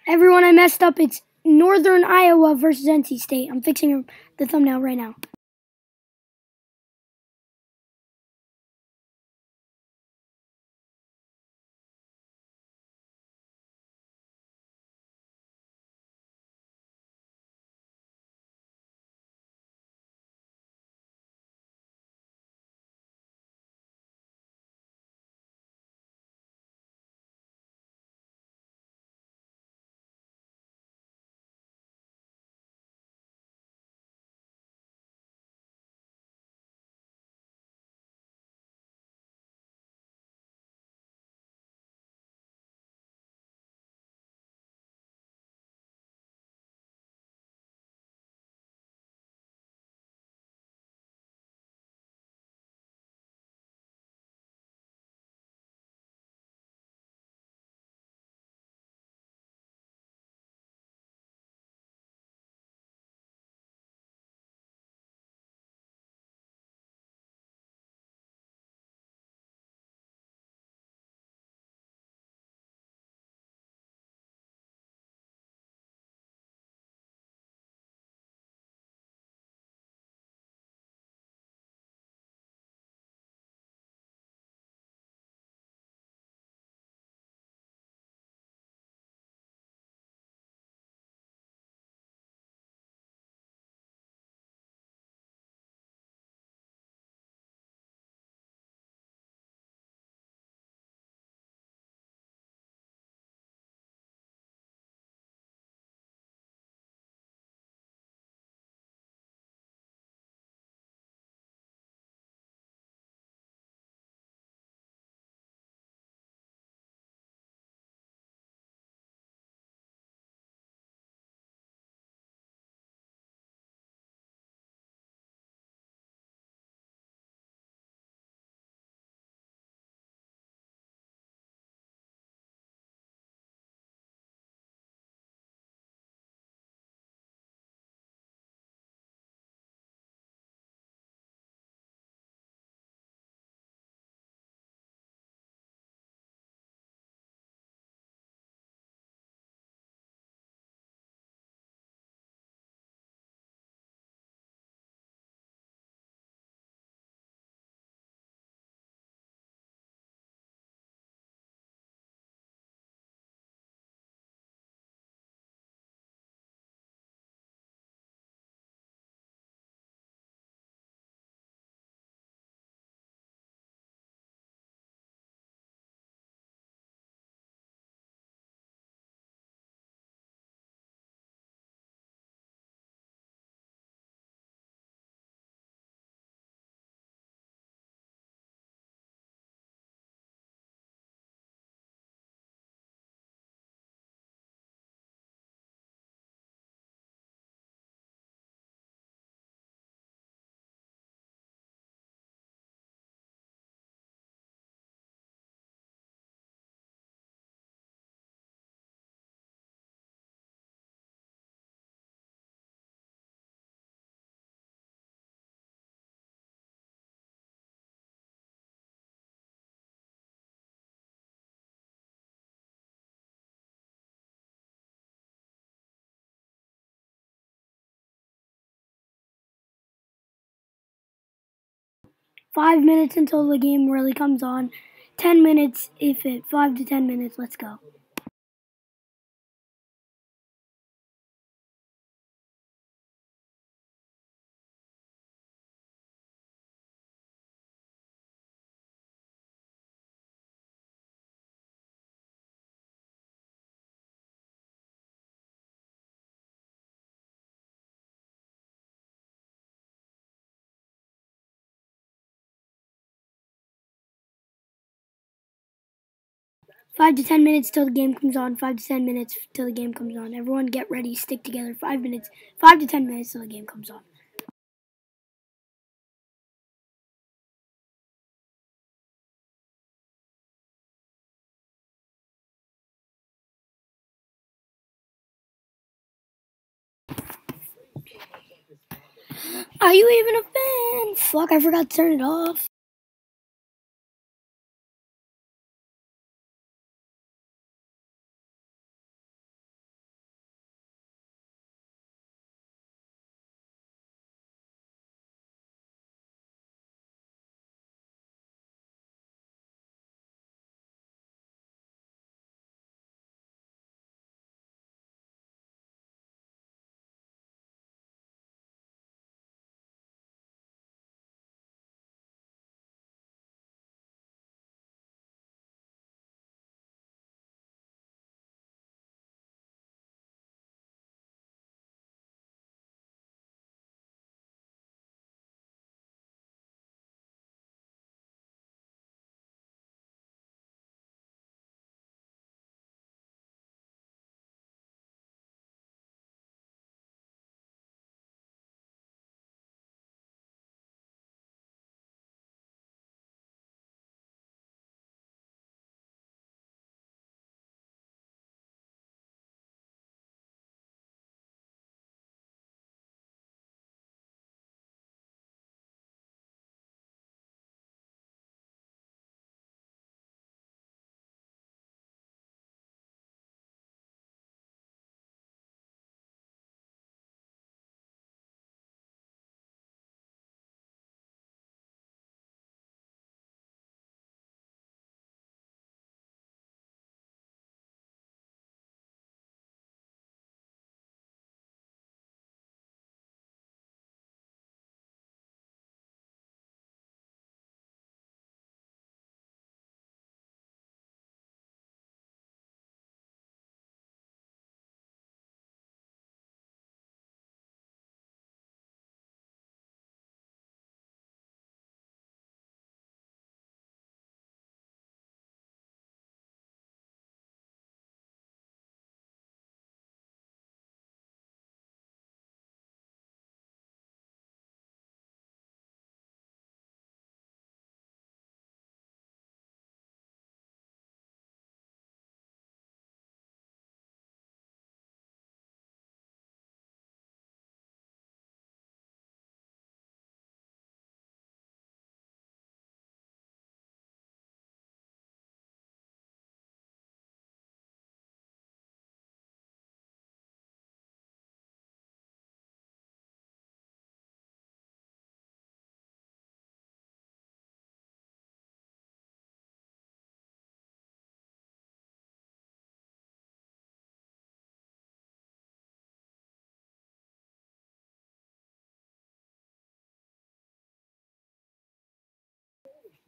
Everyone, I messed up. It's Northern Iowa versus NC State. I'm fixing the thumbnail right now. 5 minutes until the game really comes on. 10 minutes, 5 to 10 minutes. Let's go. Five to 10 minutes till the game comes on. 5 to 10 minutes till the game comes on. Everyone get ready, stick together. 5 minutes. 5 to 10 minutes till the game comes on. Are you even a fan? Fuck, I forgot to turn it off.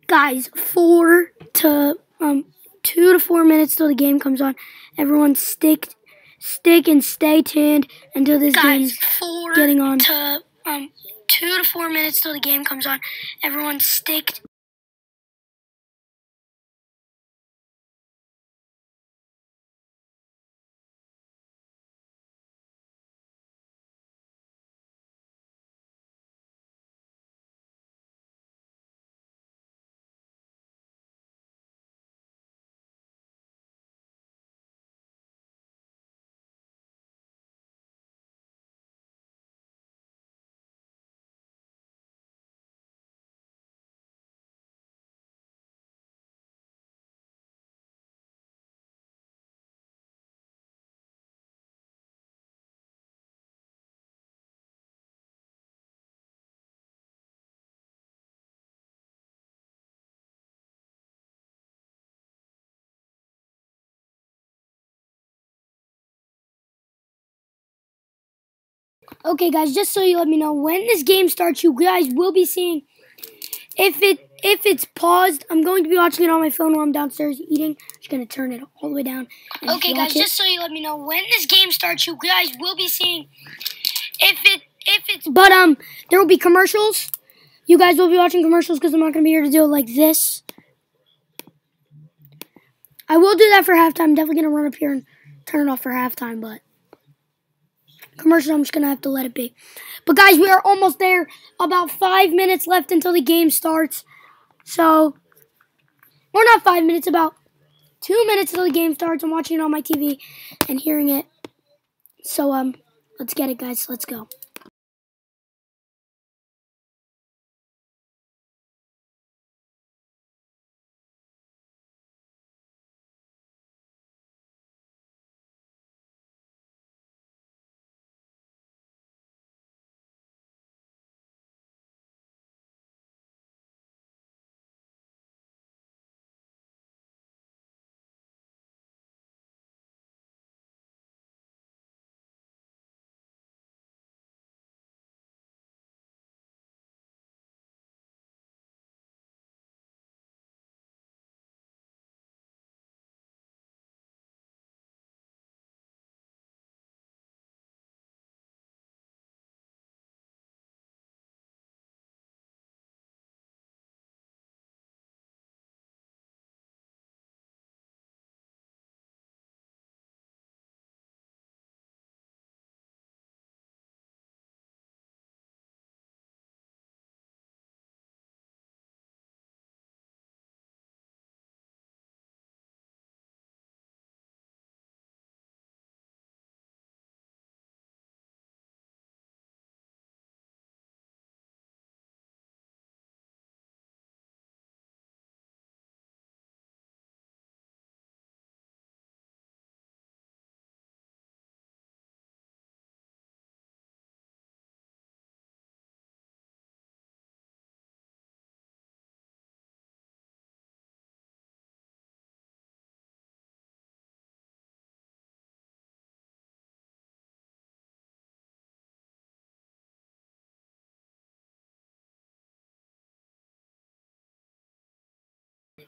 Guys, 2 to 4 minutes till the game comes on. Everyone stick and stay tuned until this game's getting on. 2 to 4 minutes till the game comes on. Everyone stick Okay, guys, just so you let me know, when this game starts, you guys will be seeing if it's paused. I'm going to be watching it on my phone while I'm downstairs eating. I'm just going to turn it all the way down. Okay, guys, just so you let me know, when this game starts, you guys will be seeing if it's... But, there will be commercials. You guys will be watching commercials because I'm not going to be here to do it like this. I will do that for halftime. I'm definitely going to run up here and turn it off for halftime, but commercial, I'm just going to have to let it be. But, guys, we are almost there. About 5 minutes left until the game starts. So, or not 5 minutes, about 2 minutes until the game starts. I'm watching it on my TV and hearing it. So, let's get it, guys. Let's go.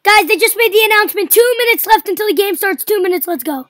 Guys, they just made the announcement. 2 minutes left until the game starts. 2 minutes. Let's go.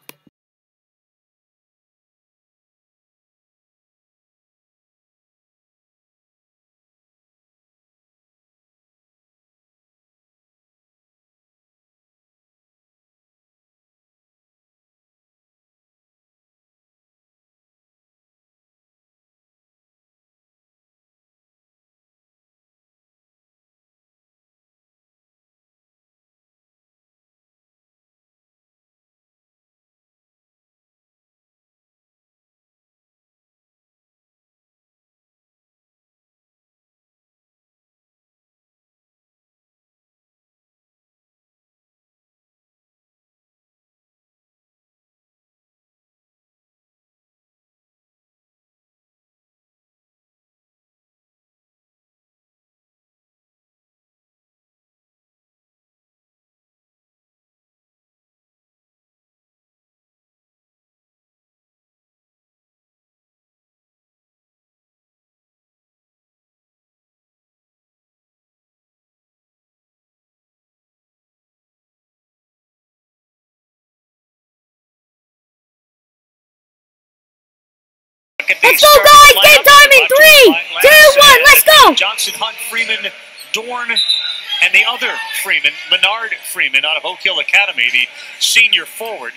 Let's go, guys! Game time in 3, 2, 1, let's go! Johnson, Hunt, Freeman, Dorn, and the other Freeman, Leonard Freeman, out of Oak Hill Academy, the senior forward.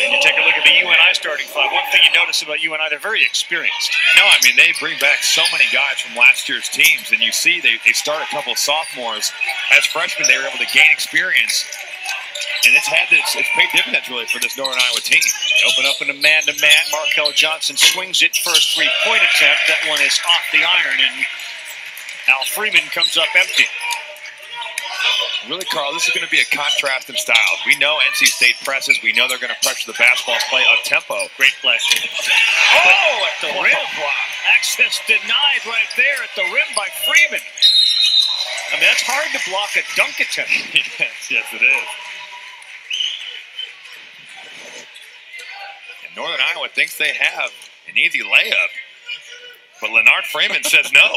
And you take a look at the UNI starting five. One thing you notice about UNI, they're very experienced. No, I mean, they bring back so many guys from last year's teams, and you see they start a couple of sophomores. As freshmen, they were able to gain experience, and it's paid dividends, really, for this Northern Iowa team. They open up in a man-to-man. Markel Johnson swings it. First three-point attempt. That one is off the iron, and Al Freeman comes up empty. Really, Carl, this is going to be a contrast in styles. We know NC State presses. We know they're going to pressure the basketball and play up-tempo. Great play. Oh, at the rim. Access denied right there at the rim by Freeman. I mean, that's hard to block a dunk attempt. Yes, it is. And Northern Iowa thinks they have an easy layup. But Leonard Freeman says no.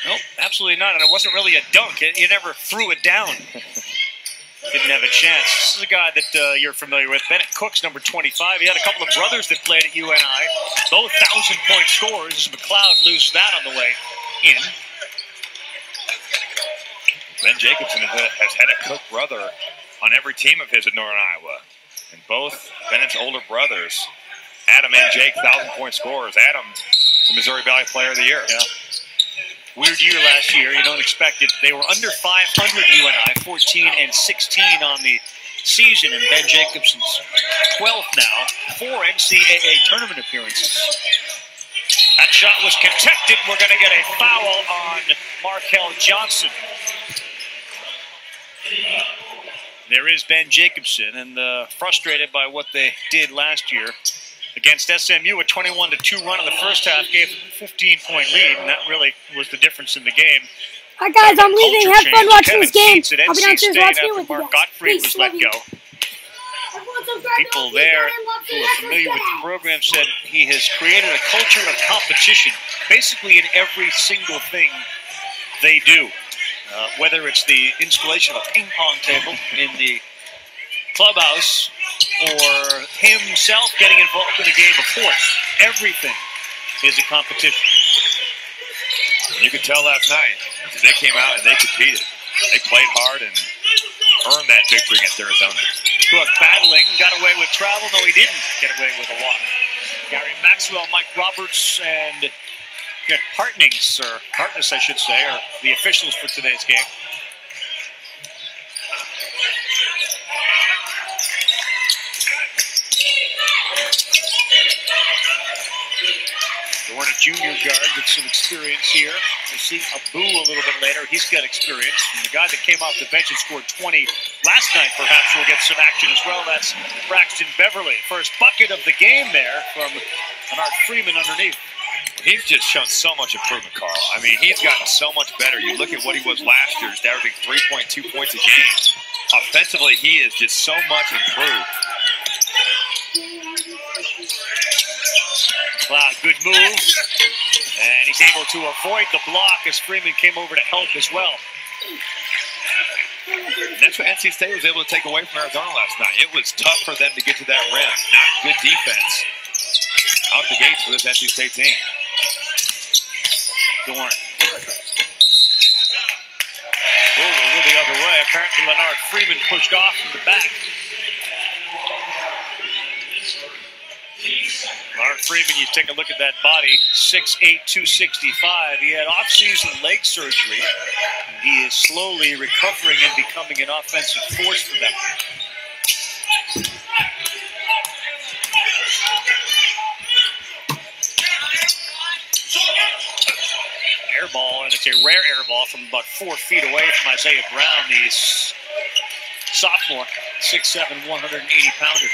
Nope, absolutely not. And it wasn't really a dunk. He never threw it down. Didn't have a chance. This is a guy that you're familiar with. Bennett Cooks, number 25. He had a couple of brothers that played at UNI. Both 1,000-point scorers. As McLeod loses that on the way in. Ben Jacobson has had a Cook brother on every team of his at Northern Iowa. And both Bennett's older brothers, Adam and Jake, 1,000-point scorers. Adam, the Missouri Valley Player of the Year. Yeah. Weird year last year. You don't expect it. They were under 500 UNI, 14-16 on the season, and Ben Jacobson's 12th now, 4 NCAA tournament appearances. That shot was contested. We're going to get a foul on Markel Johnson. There is Ben Jacobson, and frustrated by what they did last year against SMU. A 21-2 run in the first half gave them a 15-point lead, and that really was the difference in the game. All right, guys, I'm leaving. Have fun watching this game. I'll be downstairs watching it with you Mark Gottfried was let go. People there who are familiar with the program said he has created a culture of competition, basically in every single thing they do. Whether it's the installation of a ping pong table in the clubhouse or himself getting involved in a game of horse, everything is a competition. You could tell last night because they came out and they competed. They played hard and earned that victory against Arizona. Cook battling, got away with travel. No, he didn't get away with a walk. Gary Maxwell, Mike Roberts, and Hartness, I should say, are the officials for today's game. Dorn, a junior guard with some experience here. We'll see Abu a little bit later. He's got experience. And the guy that came off the bench and scored 20 last night perhaps will get some action as well. That's Braxton Beverly. First bucket of the game there from Leonard Freeman underneath. He's just shown so much improvement, Carl. I mean, he's gotten so much better. You look at what he was last year, he's averaging 3.2 points a game. Offensively, he is just so much improved. Wow, good move. And he's able to avoid the block as Freeman came over to help as well. And that's what NC State was able to take away from Arizona last night. It was tough for them to get to that rim. Not good defense out the gates for this NC State team. Dorn. Over the other way. Apparently Leonard Freeman pushed off from the back. Leonard Freeman, you take a look at that body, 6'8", 265. He had off-season leg surgery. He is slowly recovering and becoming an offensive force for them. Air ball, and it's a rare air ball from about 4 feet away from Isaiah Brown, the sophomore, 6'7", 180-pounder.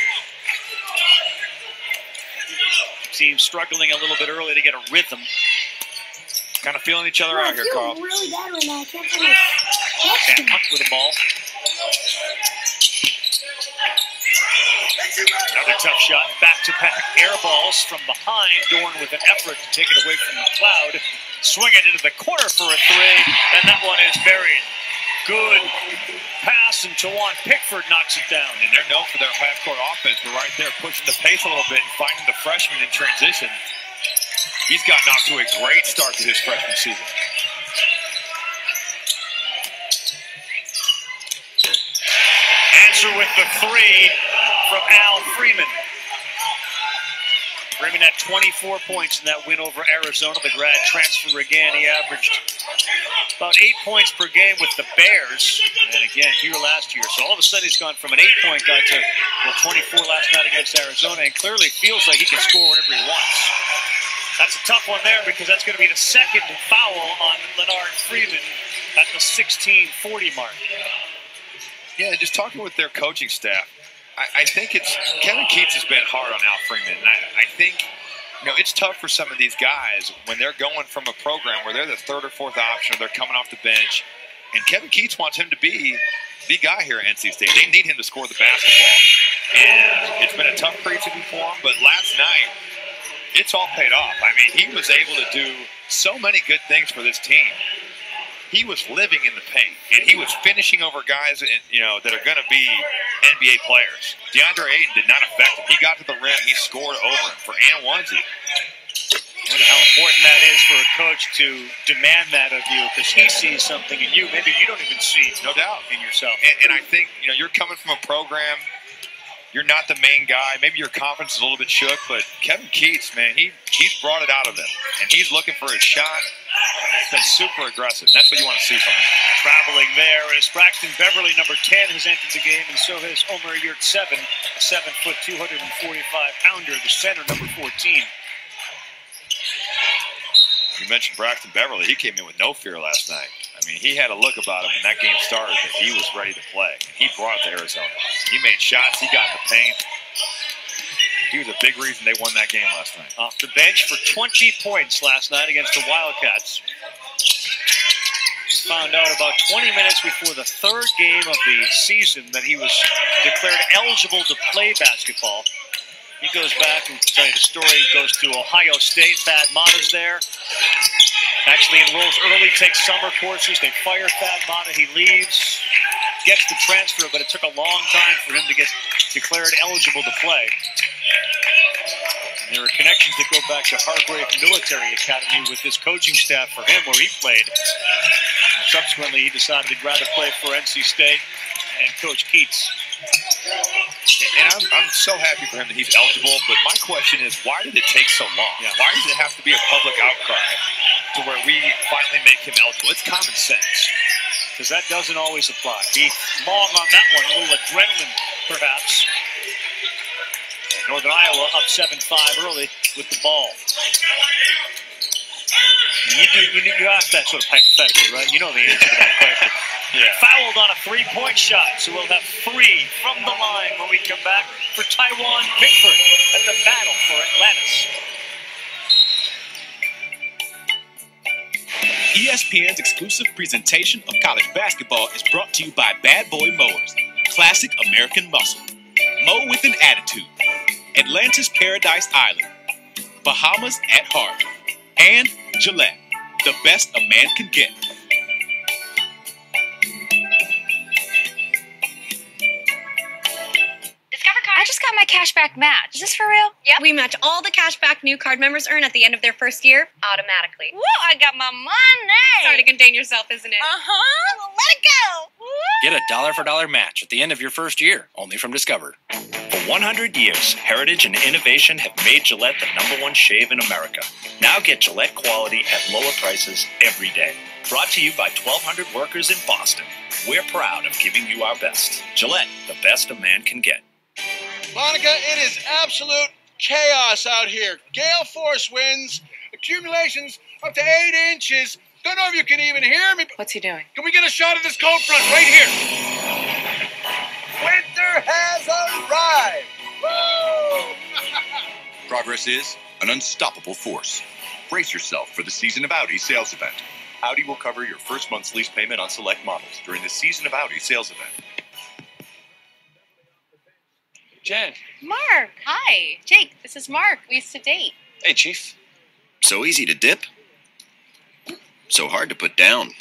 Team struggling a little bit early to get a rhythm. Kind of feeling each other out here, Carl. Really bad right now. I can't feel my And Huck with the ball. Another tough shot. Back-to-back air balls from behind. Dorn with an effort to take it away from McLeod. Swing it into the corner for a three, and that one is buried. Good pass, and Tawan Pickford knocks it down. And they're known for their half-court offense, but right there pushing the pace a little bit and finding the freshman in transition. He's gotten off to a great start to his freshman season. Answer with the three from Al Freeman. Freeman had 24 points in that win over Arizona, the grad transfer again. He averaged about 8 points per game with the Bears. And again, here last year. So all of a sudden he's gone from an 8-point guy to 24 last night against Arizona, and clearly feels like he can score whenever he wants. That's a tough one there because that's going to be the second foul on Leonard Freeman at the 16:40 mark. Yeah, just talking with their coaching staff, I think it's Kevin Keats has been hard on Al Freeman. And I think, it's tough for some of these guys when they're going from a program where they're the third or fourth option, or they're coming off the bench. And Kevin Keats wants him to be the guy here at NC State. They need him to score the basketball. And it's been a tough preseason for him, but last night it's all paid off. I mean, he was able to do so many good things for this team. He was living in the paint, and he was finishing over guys, you know, that are going to be NBA players. DeAndre Ayton did not affect him. He got to the rim, he scored over him for and onesie. I wonder how important that is for a coach to demand that of you, because he sees something in you maybe you don't even see, no doubt, in yourself. And I think, you know, you're coming from a program. You're not the main guy. Maybe your confidence is a little bit shook, but Kevin Keatts, man, he's brought it out of him, and he's looking for his shot. He's been super aggressive. That's what you want to see from him. Traveling there is Braxton Beverly, number 10, has entered the game, and so has Omer Yurtseven, a 7-foot, 245-pounder, the center, number 14. You mentioned Braxton Beverly. He came in with no fear last night. I mean, he had a look about him when that game started that he was ready to play. He brought it to Arizona. He made shots. He got in the paint. He was a big reason they won that game last night. Off the bench for 20 points last night against the Wildcats. Found out about 20 minutes before the third game of the season that he was declared eligible to play basketball. He goes back and tell you the story. He goes to Ohio State. Thad Matta's there. Actually enrolls early, takes summer courses. They fire Thad Matta. He leaves, gets the transfer, but it took a long time for him to get declared eligible to play. And there are connections that go back to Hargrave Military Academy with this coaching staff for him, where he played. And subsequently, he decided he'd rather play for NC State and Coach Keatts. And I'm so happy for him that he's eligible, but my question is, why did it take so long? Yeah. Why does it have to be a public outcry to where we finally make him eligible? It's common sense. Because that doesn't always apply. He long on that one, a little adrenaline, perhaps. Northern Iowa up 7-5 early with the ball. You asked that sort of hypothetically, right? You know the answer to that question. Yeah. Fouled on a three-point shot, so we'll have 3 from the line when we come back for Taiwan Pickford at the battle for Atlantis. ESPN's exclusive presentation of college basketball is brought to you by Bad Boy Mowers, classic American muscle. Mow with an attitude. Atlantis Paradise Island. Bahamas at heart. And Gillette, the best a man can get. I just got my cashback match. Is this for real? Yep. We match all the cashback new card members earn at the end of their first year automatically. Whoa, I got my money! Sorry to contain yourself, isn't it? Uh-huh. Well, let it go! Woo. Get a dollar-for-dollar match at the end of your first year, only from Discover. For 100 years, heritage and innovation have made Gillette the #1 shave in America. Now get Gillette quality at lower prices every day. Brought to you by 1,200 workers in Boston. We're proud of giving you our best. Gillette, the best a man can get. Monica, it is absolute chaos out here. Gale force winds, accumulations up to 8 inches. Don't know if you can even hear me. What's he doing? Can we get a shot of this cold front right here? Winter has arrived. Woo! Progress is an unstoppable force. Brace yourself for the Season of Audi sales event. Audi will cover your first month's lease payment on select models during the Season of Audi sales event. Jen. Mark. Hi. Jake, this is Mark. We used to date. Hey, Chief. So easy to dip, so hard to put down.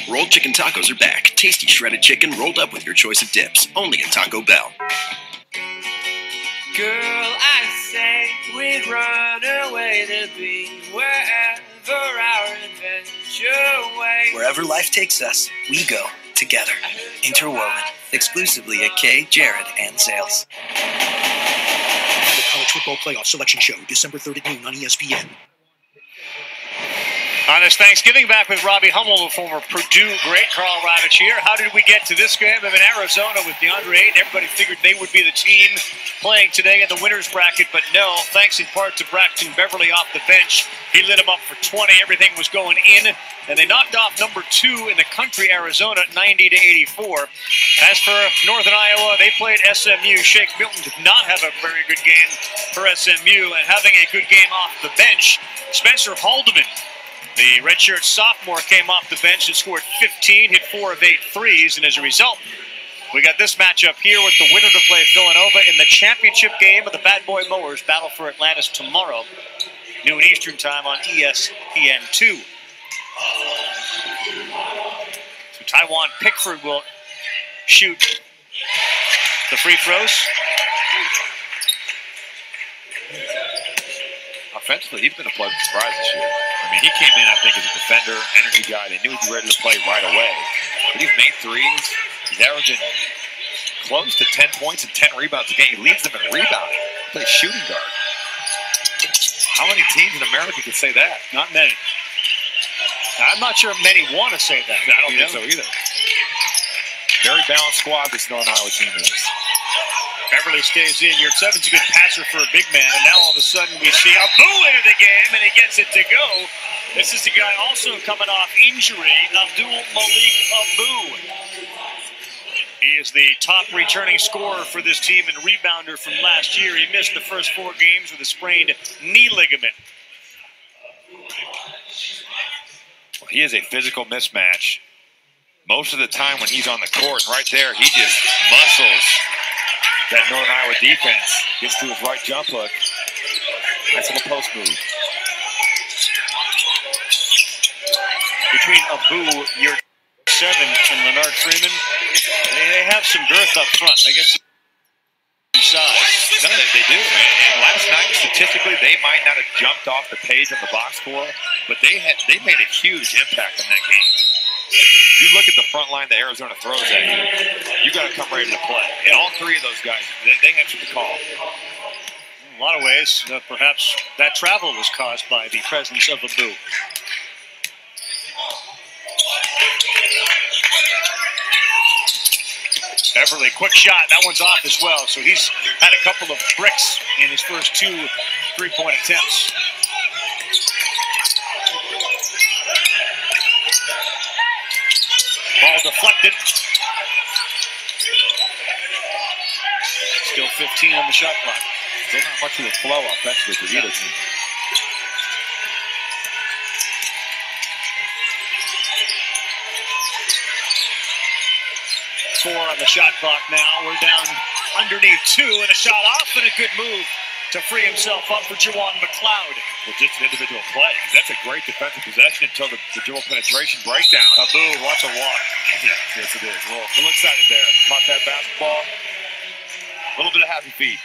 Rolled chicken tacos are back. Tasty shredded chicken rolled up with your choice of dips. Only at Taco Bell. Girl, I say we'd run away to be wherever our adventure waits. Wherever life takes us, we go together. Interwoven. Exclusively at Kay, Jared, and Sales. The College Football Playoff Selection Show, December 3rd at noon on ESPN. On this Thanksgiving, back with Robbie Hummel, the former Purdue great. Carl Ravitch here. How did we get to this game? I'm in Arizona with DeAndre Ayton. Everybody figured they would be the team playing today in the winner's bracket, but no, thanks in part to Braxton Beverly off the bench. He lit him up for 20. Everything was going in, and they knocked off number 2 in the country, Arizona, 90-84. As for Northern Iowa, they played SMU. Shake Milton did not have a very good game for SMU, and having a good game off the bench, Spencer Haldeman, the redshirt sophomore, came off the bench and scored 15, hit 4 of 8 threes, and as a result, We got this matchup here with the winner to play Villanova in the championship game of the Bad Boy Mowers. Battle for Atlantis tomorrow, noon Eastern time on ESPN2. So Taiwan Pickford will shoot the free throws. Offensively, he's been a pleasant surprise this year. I mean, he came in, I think, as a defender, energy guy. They knew he'd be ready to play right away. But he's made threes. He's averaging close to 10 points and 10 rebounds a game. He leads them in rebounding. He plays shooting guard. How many teams in America could say that? Not many. I'm not sure many want to say that. I don't think so either. Very balanced squad this Northern Iowa team is. Beverly stays in. Yurtseven's a good passer for a big man, and now all of a sudden we see Abu into the game, and he gets it to go. This is the guy also coming off injury, Abdul Malik Abu. He is the top returning scorer for this team and rebounder from last year. He missed the first 4 games with a sprained knee ligament. Well, he is a physical mismatch. Most of the time when he's on the court, and right there, he just muscles that Northern Iowa defense. Gets to his right jump hook. Nice little post move. Between Abu, Yurtseven, and Leonard Freeman, they have some girth up front. They get some size. No, they do. And last night, statistically, they might not have jumped off the page on the box score, but they made a huge impact in that game. You look at the front line that Arizona throws at you, you got to come ready to play. And all 3 of those guys, they answered the call. In a lot of ways, perhaps that travel was caused by the presence of Abu. Beverly, quick shot. That one's off as well. So he's had a couple of bricks in his first 2 3-point attempts. Ball deflected. Still 15 on the shot clock. Still not much of a flow offensively for either team. Four on the shot clock now. We're down underneath 2 and a shot off and a good move to free himself up for Juwan McLeod. Well, just an individual play. That's a great defensive possession until the dribble penetration breakdown. Abu, watch a walk. Yes, it is. A little excited there. Caught that basketball. A little bit of happy feet.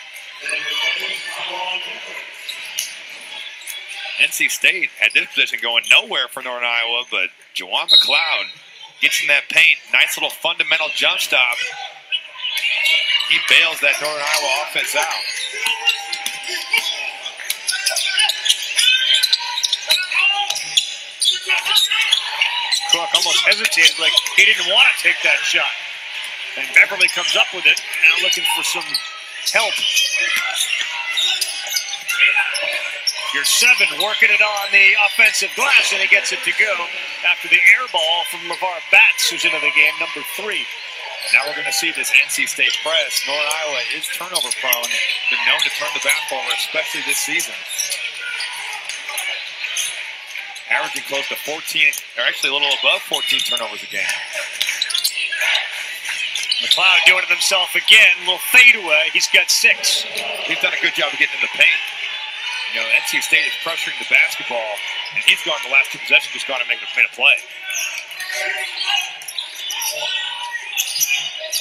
NC State had this position going nowhere for Northern Iowa, but Juwan McLeod gets in that paint. Nice little fundamental jump stop. He bails that Northern Iowa offense out. Cook almost hesitated, like he didn't want to take that shot. And Beverly comes up with it, now looking for some help. Yurtseven working it on the offensive glass, and he gets it to go after the air ball from LeVar Batts, who's into the game, number 3. Now we're going to see this NC State press. Northern Iowa is turnover prone. Been known to turn the basketball over, especially this season. Averaging close to 14, or actually a little above 14 turnovers a game. McLeod doing it himself again. Little fadeaway. He's got 6. He's done a good job of getting in the paint. You know, NC State is pressuring the basketball, and he's gone the last 2 possessions, just gone and made a play.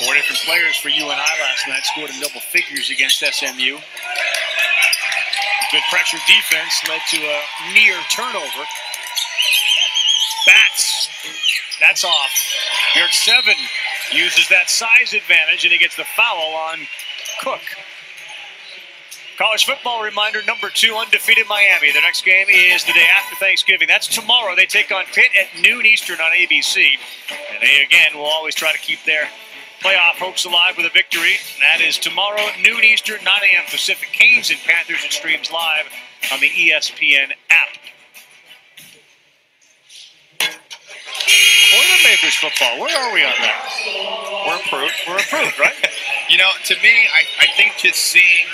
4 different players for UNI last night scored in double figures against SMU. Good pressure defense led to a near turnover. Batts, that's off. Yurtseven uses that size advantage, and he gets the foul on Cook. College football reminder, number 2, undefeated Miami. Their next game is the day after Thanksgiving. That's tomorrow. They take on Pitt at noon Eastern on ABC. And they, again, will always try to keep their playoff hopes alive with a victory. And that is tomorrow at noon Eastern, 9 a.m. Pacific. Canes and Panthers. It streams live on the ESPN app. Boilermakers football, where are we on that? We're improved. We're improved, right? You know, to me, I think just seeing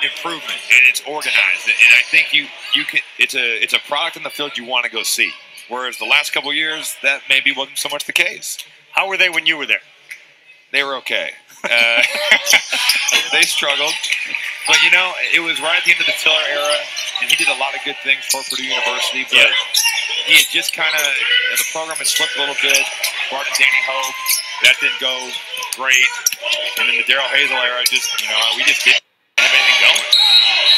improvement and it's organized, and I think you can. It's a product on the field you want to go see. Whereas the last couple of years, that maybe wasn't so much the case. How were they when you were there? They were okay. They struggled. But, you know, it was right at the end of the Tiller era, and he did a lot of good things for Purdue University. But he had just kind of, the program had slipped a little bit. Brought in Danny Hope. That didn't go great. And then the Darrell Hazel era, just, you know, we just didn't have anything going.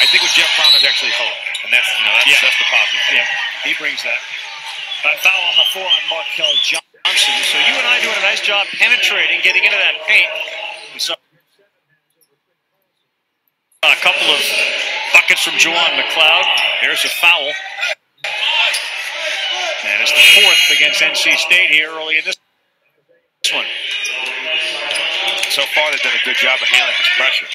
I think with Jeff Brown, there's actually hope. And that's, you know, that's the positive thing. Yeah, he brings that. A foul on the floor on Markel Johnson. So you and I doing a nice job penetrating, getting into that paint. We saw a couple of buckets from Juwan McLeod. There's a foul. And it's the fourth against NC State here early in this one. So far, they've done a good job of handling this pressure.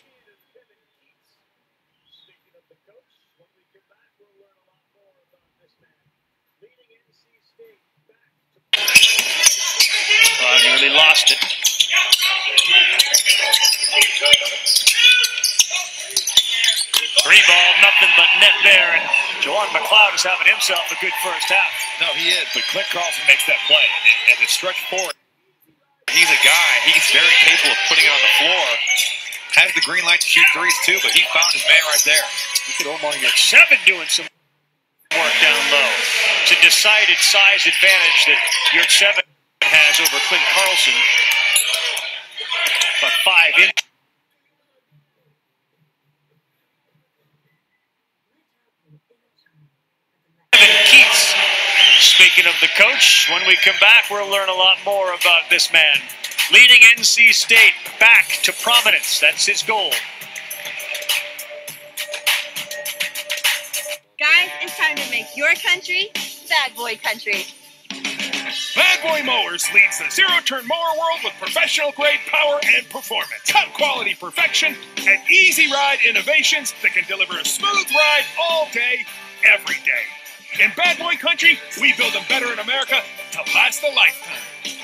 Well, I nearly lost it. Three ball, nothing but net there, and Juwan McLeod is having himself a good first half. No, he is, but Clint Carlson makes that play. And the stretch forward, he's a guy, he's very capable of putting it on the floor. Has the green light to shoot threes, too, but he found his man right there. Look at Omar Yurtseven doing some work down low. It's a decided size advantage that Yurtseven has over Clint Carlson. But 5 inches. Keats. Speaking of the coach, when we come back, we'll learn a lot more about this man. Leading NC State back to prominence. That's his goal. Guys, it's time to make your country Bad Boy Country. Bad Boy Mowers leads the zero-turn mower world with professional-grade power and performance, top-quality perfection, and easy-ride innovations that can deliver a smooth ride all day, every day. In Bad Boy Country, we build them better in America to last a lifetime.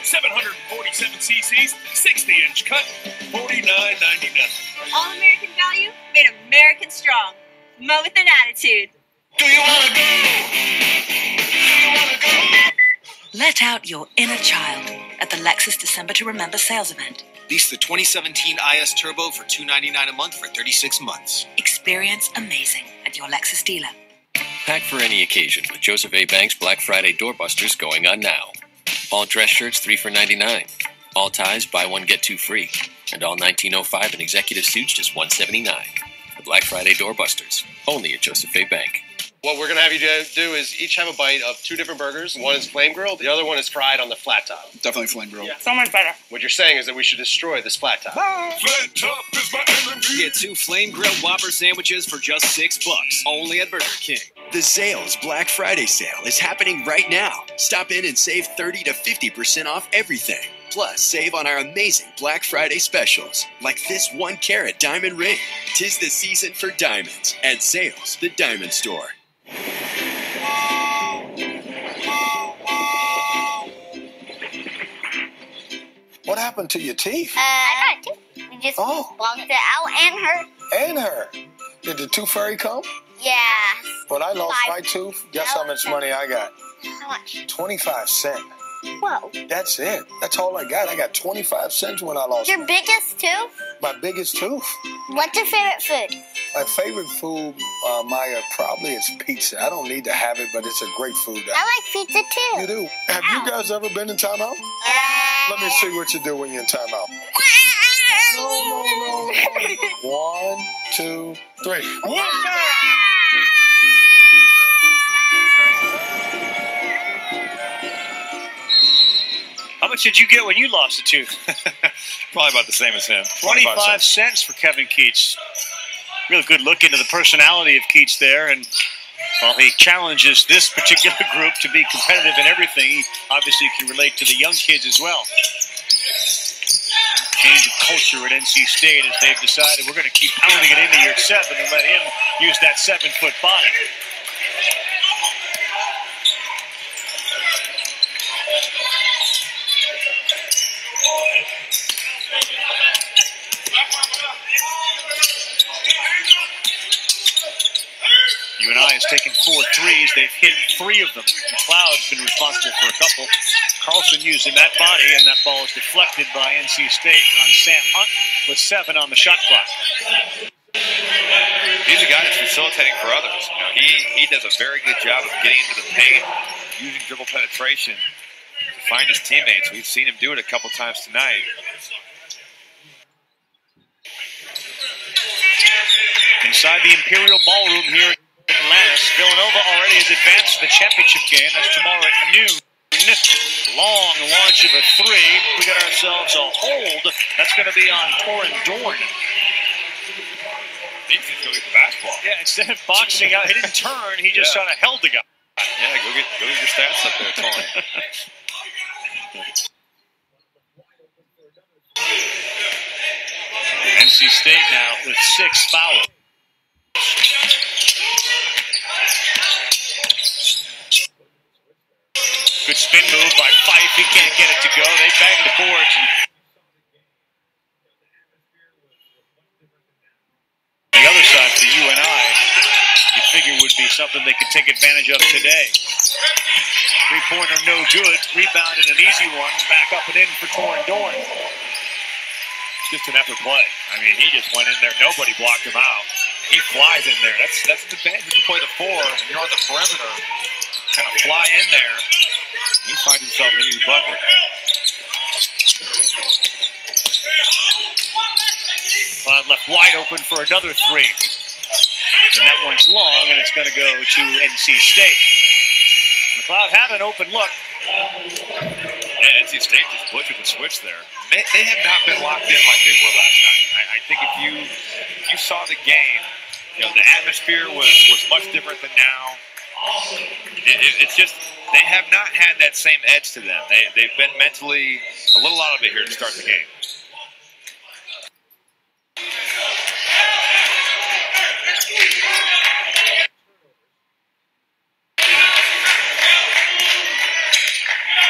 747 cc's, 60-inch cut, $49.99. All American value, made American strong. Mow with an attitude. Do you want to go? Do you want to go? Let out your inner child at the Lexus December to Remember sales event. Lease the 2017 IS Turbo for $299 a month for 36 months. Experience amazing at your Lexus dealer. Pack for any occasion with Joseph A. Bank's Black Friday doorbusters going on now. All dress shirts 3 for $99. All ties buy one get two free. And all 1905 and executive suits just $179. The Black Friday doorbusters, only at Joseph A. Bank. What we're going to have you do is each have a bite of 2 different burgers. One is flame grilled, the other one is fried on the flat top. Definitely flame grilled. Yeah. So much better. What you're saying is that we should destroy this flat top. Flat top is my enemy. Get 2 flame grilled Whopper sandwiches for just $6, only at Burger King. The Zales Black Friday sale is happening right now. Stop in and save 30 to 50% off everything. Plus, save on our amazing Black Friday specials, like this 1-carat diamond ring. 'Tis the season for diamonds at Zales, the diamond store. What happened to your teeth? I got a tooth. We just blocked it out and hurt. And her. Did the tooth fairy come? Yeah. When I lost my tooth, guess how much money I got? How much? 25 cents. Whoa. That's it. That's all I got. I got 25 cents when I lost Your biggest tooth? my biggest tooth. What's your favorite food? My favorite food, Maya, probably is pizza. I don't need to have it, but it's a great food. I like pizza too. You do? Have you guys ever been in timeout? Let me see what you do when you're in timeout. No. 1, 2, 3. How much did you get when you lost a tooth? Probably about the same as him. 25 cents for Kevin Keats. Real good look into the personality of Keats there, and while he challenges this particular group to be competitive in everything, he obviously can relate to the young kids as well. Change of culture at NC State as they've decided we're going to keep pounding it into Yurtseven and let him use that 7-foot body. UNI has taken 4 threes. They've hit 3 of them. McLeod's been responsible for a couple. Carlson using that body, and that ball is deflected by NC State on Sam Hunt with 7 on the shot clock. He's a guy that's facilitating for others. You know, he does a very good job of getting into the paint, using dribble penetration to find his teammates. We've seen him do it a couple times tonight. Inside the Imperial Ballroom here at Atlantis, Villanova already has advanced to the championship game. That's tomorrow at noon. Long launch of a 3. We got ourselves a hold. That's going to be on Torin Dorn. He needs to go get the basketball. Yeah, instead of boxing out, he didn't turn. He just kind of held the guy. Yeah, go get your stats up there, Torin. NC State now with 6 fouls. Good spin move by Fife. He can't get it to go. They bang the boards. The other side for UNI, you figure would be something they could take advantage of today. 3-pointer no good. Rebounded an easy one. Back up and in for Torin Dorn. Just an effort play. I mean, he just went in there. Nobody blocked him out. He flies in there. That's an advantage when you play the 4 and you're on the perimeter. Kind of fly in there. He finds himself an easy bucket. Cloud left wide open for another 3. And that one's long, and it's going to go to NC State. McLeod had an open look. Yeah, NC State just butchered the switch there. They have not been locked in like they were last night. I think if you saw the game, you know, the atmosphere was much different than now. It's just they have not had that same edge to them. They've been mentally a little out of it here to start the game.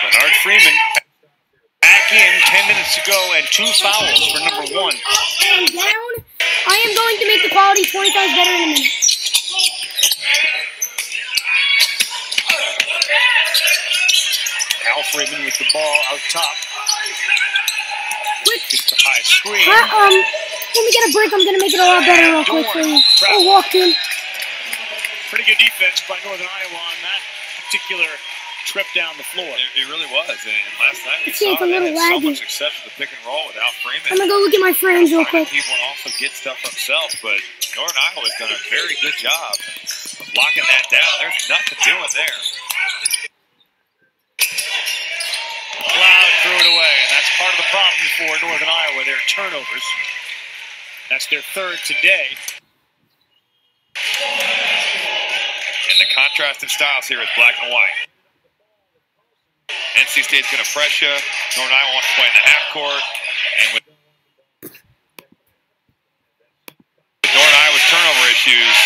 Bernard Freeman back in, 10 minutes to go, and 2 fouls for number 1. I am down. I am going to make the quality 20 times better in a minute. Al Freeman with the ball out top. Gets the high screen. When we get a break, I'm going to make it a lot better real quick for you. Oh, walked in. Pretty good defense by Northern Iowa on that particular trip down the floor. It really was. And last night we saw they had so laggy. much success with the pick and roll without Freeman. I'm going to go look at my friends real quick. People and also get stuff for himself, but Northern Iowa has done a very good job of locking that down. There's nothing doing there. Cloud threw it away, and that's part of the problem for Northern Iowa, their turnovers. That's their 3rd today. And the contrast in styles here is black and white. NC State's going to press you. Northern Iowa wants to play in the half court. And with Northern Iowa's turnover issues,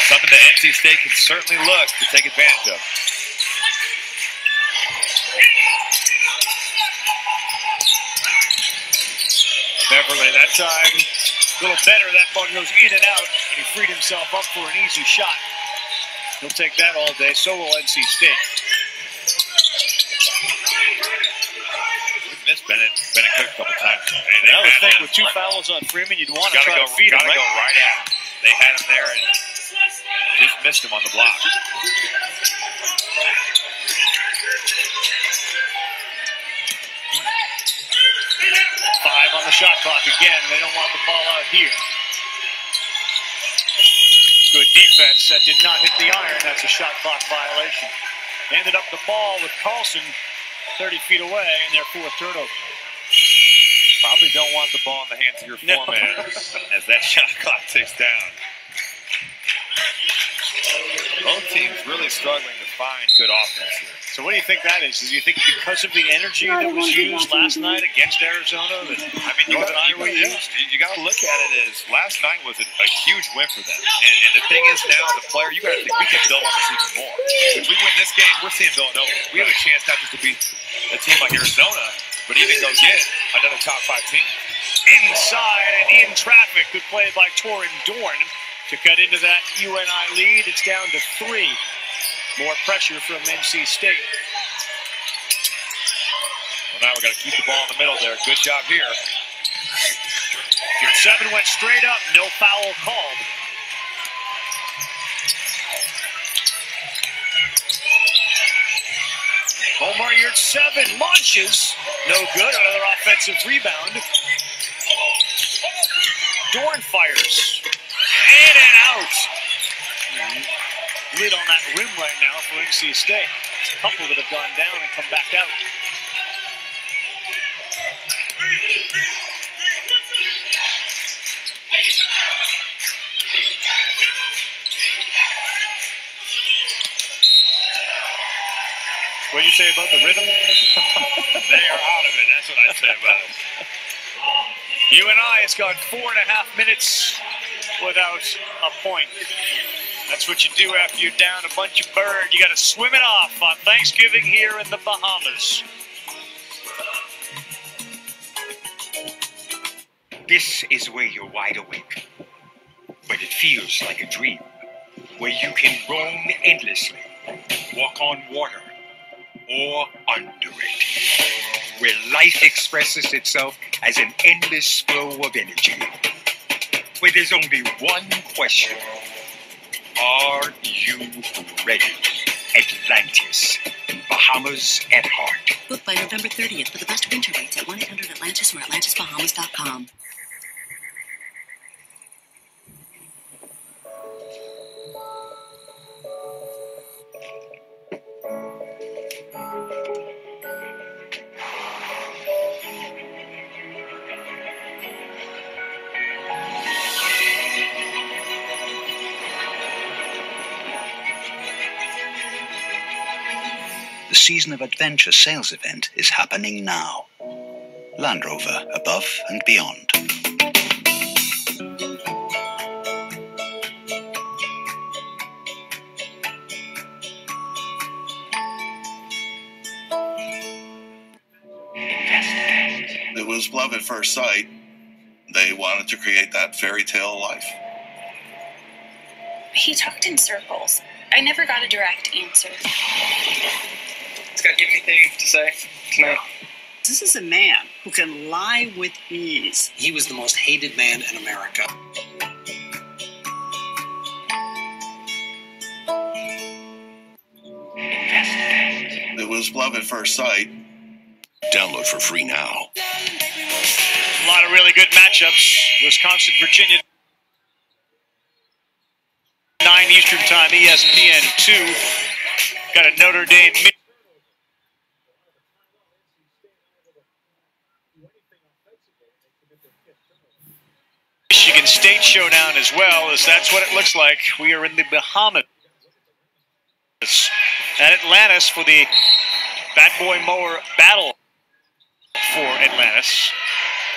something that NC State can certainly look to take advantage of. Beverly that time, a little better. That ball goes in and out, and he freed himself up for an easy shot. He'll take that all day. So will NC State. We've missed Bennett Cook a couple times. I would think with 2 fouls on Freeman, you'd want to try to feed him. Gotta go right at him. They had him there and just missed him on the block. Five on the shot clock again. They don't want the ball out here. Good defense. That did not hit the iron. That's a shot clock violation. Ended up the ball with Carlson 30 feet away, and their 4th turnover. Probably don't want the ball in the hands of your foreman as that shot clock ticks down. Both teams really struggling to find good offense here. So what do you think that is? Do you think because of the energy that was used last night against Arizona that Northern Iowa used? You got to look at it as last night was a huge win for them. And the thing is now, the player, you got to think we can build on this even more. If we win this game, we're seeing Villanova. We have a chance not just to beat a team like Arizona, but even go get another top 5 team. Inside and in traffic. Good play by Torin Dorn to cut into that UNI lead. It's down to 3. More pressure from NC State. Well, now we're going to keep the ball in the middle there. Good job here. Your 7 went straight up, no foul called. Omar, your 7 launches, no good. Another offensive rebound. Dorn fires. In and out. Lid on that rim right now for NC State. A couple that have gone down and come back out. What did you say about the rhythm? They are out of it. That's what I'd say about it. UNI has got 4.5 minutes without a point. That's what you do after you're down a bunch of bird. You got to swim it off on Thanksgiving here in the Bahamas. This is where you're wide awake, but it feels like a dream, where you can roam endlessly, walk on water, or under it, where life expresses itself as an endless flow of energy, where there's only one question: are you ready? Atlantis, Bahamas at heart. Book by November 30th for the best winter rates at 1-800-Atlantis or AtlantisBahamas.com. The Season of Adventure sales event is happening now. Land Rover, above and beyond. It was love at first sight. They wanted to create that fairy tale life. He talked in circles. I never got a direct answer. Scott, do you have anything to say tonight? This is a man who can lie with ease. He was the most hated man in America. It was love at first sight. Download for free now. A lot of really good matchups. Wisconsin, Virginia. 9 Eastern Time, ESPN 2. Got a Notre Dame. Michigan State showdown as well, as that's what it looks like. We are in the Bahamas at Atlantis for the Bad Boy Mower battle for Atlantis.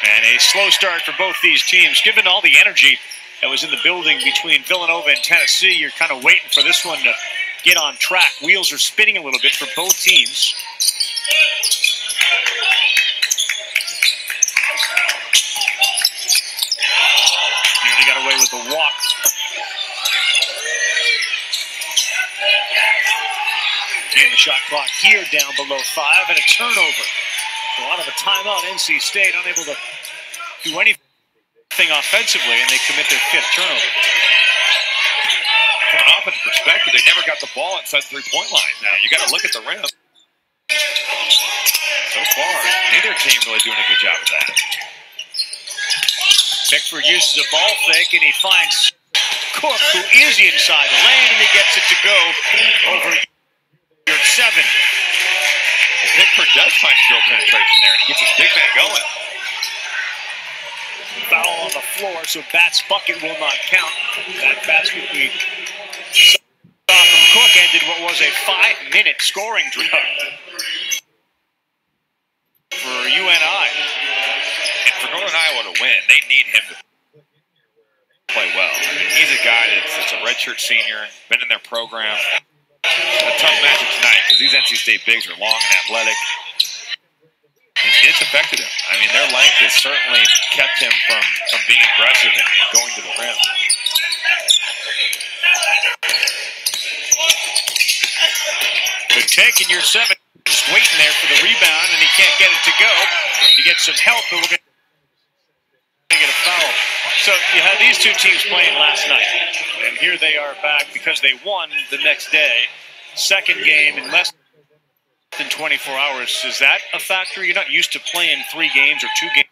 And a slow start for both these teams. Given all the energy that was in the building between Villanova and Tennessee, you're kind of waiting for this one to get on track. Wheels are spinning a little bit for both teams. Nearly got away with a walk. Again, the shot clock here down below 5 and a turnover. A lot of a timeout. NC State unable to do anything offensively, and they commit their 5th turnover. From an offensive perspective, they never got the ball inside the three-point line. Now, you got to look at the rim. So far, neither team really doing a good job of that. Pickford uses a ball fake, and he finds Cook, who is inside the lane, and he gets it to go over your 7. Pickford does find dribble penetration there, and he gets his big man going. Foul on the floor, so Bat's bucket will not count. That basket we saw from Cook ended what was a 5-minute scoring drought for UNI. And for Northern Iowa to win, they need him to play well. I mean, he's a guy that's a redshirt senior, been in their program. A tough matchup tonight because these NC State bigs are long and athletic. And it's affected him. I mean, their length has certainly kept him from being aggressive and going to the rim. Good take in your 7. Just wait waiting there for the rebound, and he can't get it to go. He gets some help, but we're going to get a foul. So you had these two teams playing last night, and here they are back because they won the next day. Second game in less than 24 hours. Is that a factor? You're not used to playing 3 games or 2 games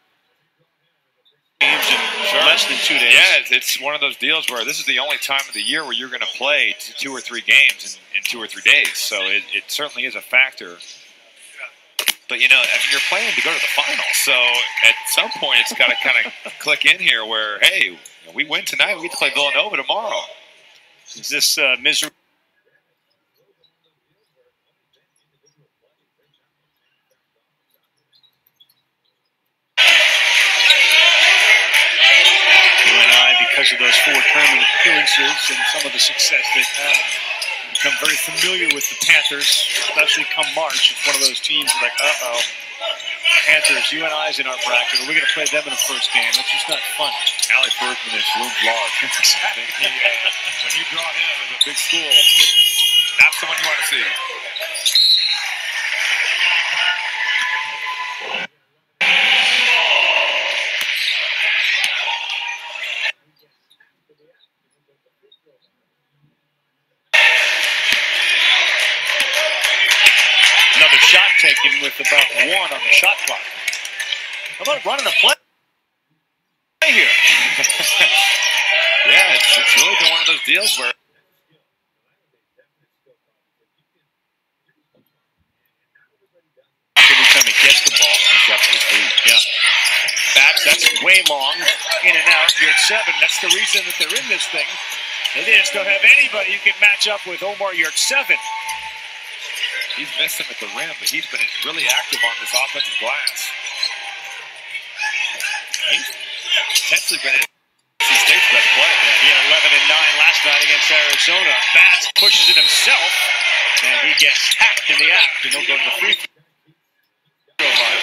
in less than 2 days. Yeah, it's one of those deals where this is the only time of the year where you're going to play 2 or 3 games in 2 or 3 days. So it certainly is a factor. But, you know, I mean, you're playing to go to the finals. So at some point, it's got to kind of click in here where, hey, we win tonight. We get to play Villanova tomorrow. Is this misery? Because of those 4 tournament appearances and some of the success they've had, become very familiar with the Panthers, especially come March. It's one of those teams like, uh-oh, Panthers, UNI's in our bracket. Are we going to play them in the first game? That's just not fun. Alec Bergman is looms large. When you draw him as a big school, not someone you want to see. Shot taken with about 1 on the shot clock. How about running a play here? Yeah, it's really been one of those deals where every time he gets the ball, he's got his feet. Yeah. That's way long. In and out. You're at 7. That's the reason that they're in this thing. They just don't have anybody who can match up with Omar Yurtseven. He's missed him at the rim, but he's been really active on this offensive glass. He's potentially been in NC State's best play. Yeah, he had 11 and 9 last night against Arizona. Bass pushes it himself, and he gets hacked in the act, and he'll go to the free throw line.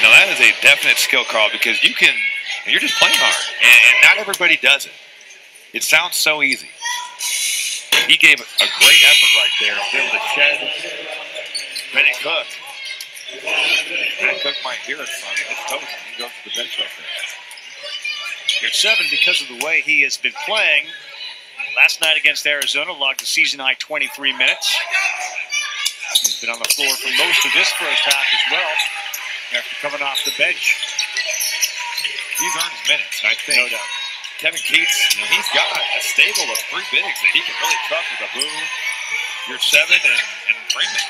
Now that is a definite skill, Carl, because you're just playing hard, and not everybody does it. It sounds so easy. He gave a great effort right there to be able to shed Bennett Cook. Bennett Cook might hear it from his coach. He goes to the bench right there. Yurtseven, because of the way he has been playing, last night against Arizona, logged a season-high 23 minutes. He's been on the floor for most of this first half as well, after coming off the bench. He's earned his minutes, and I think no doubt. Kevin Keats, he's got a stable of 3 bigs that he can really trust with Abu, Yurtseven, and Freeman.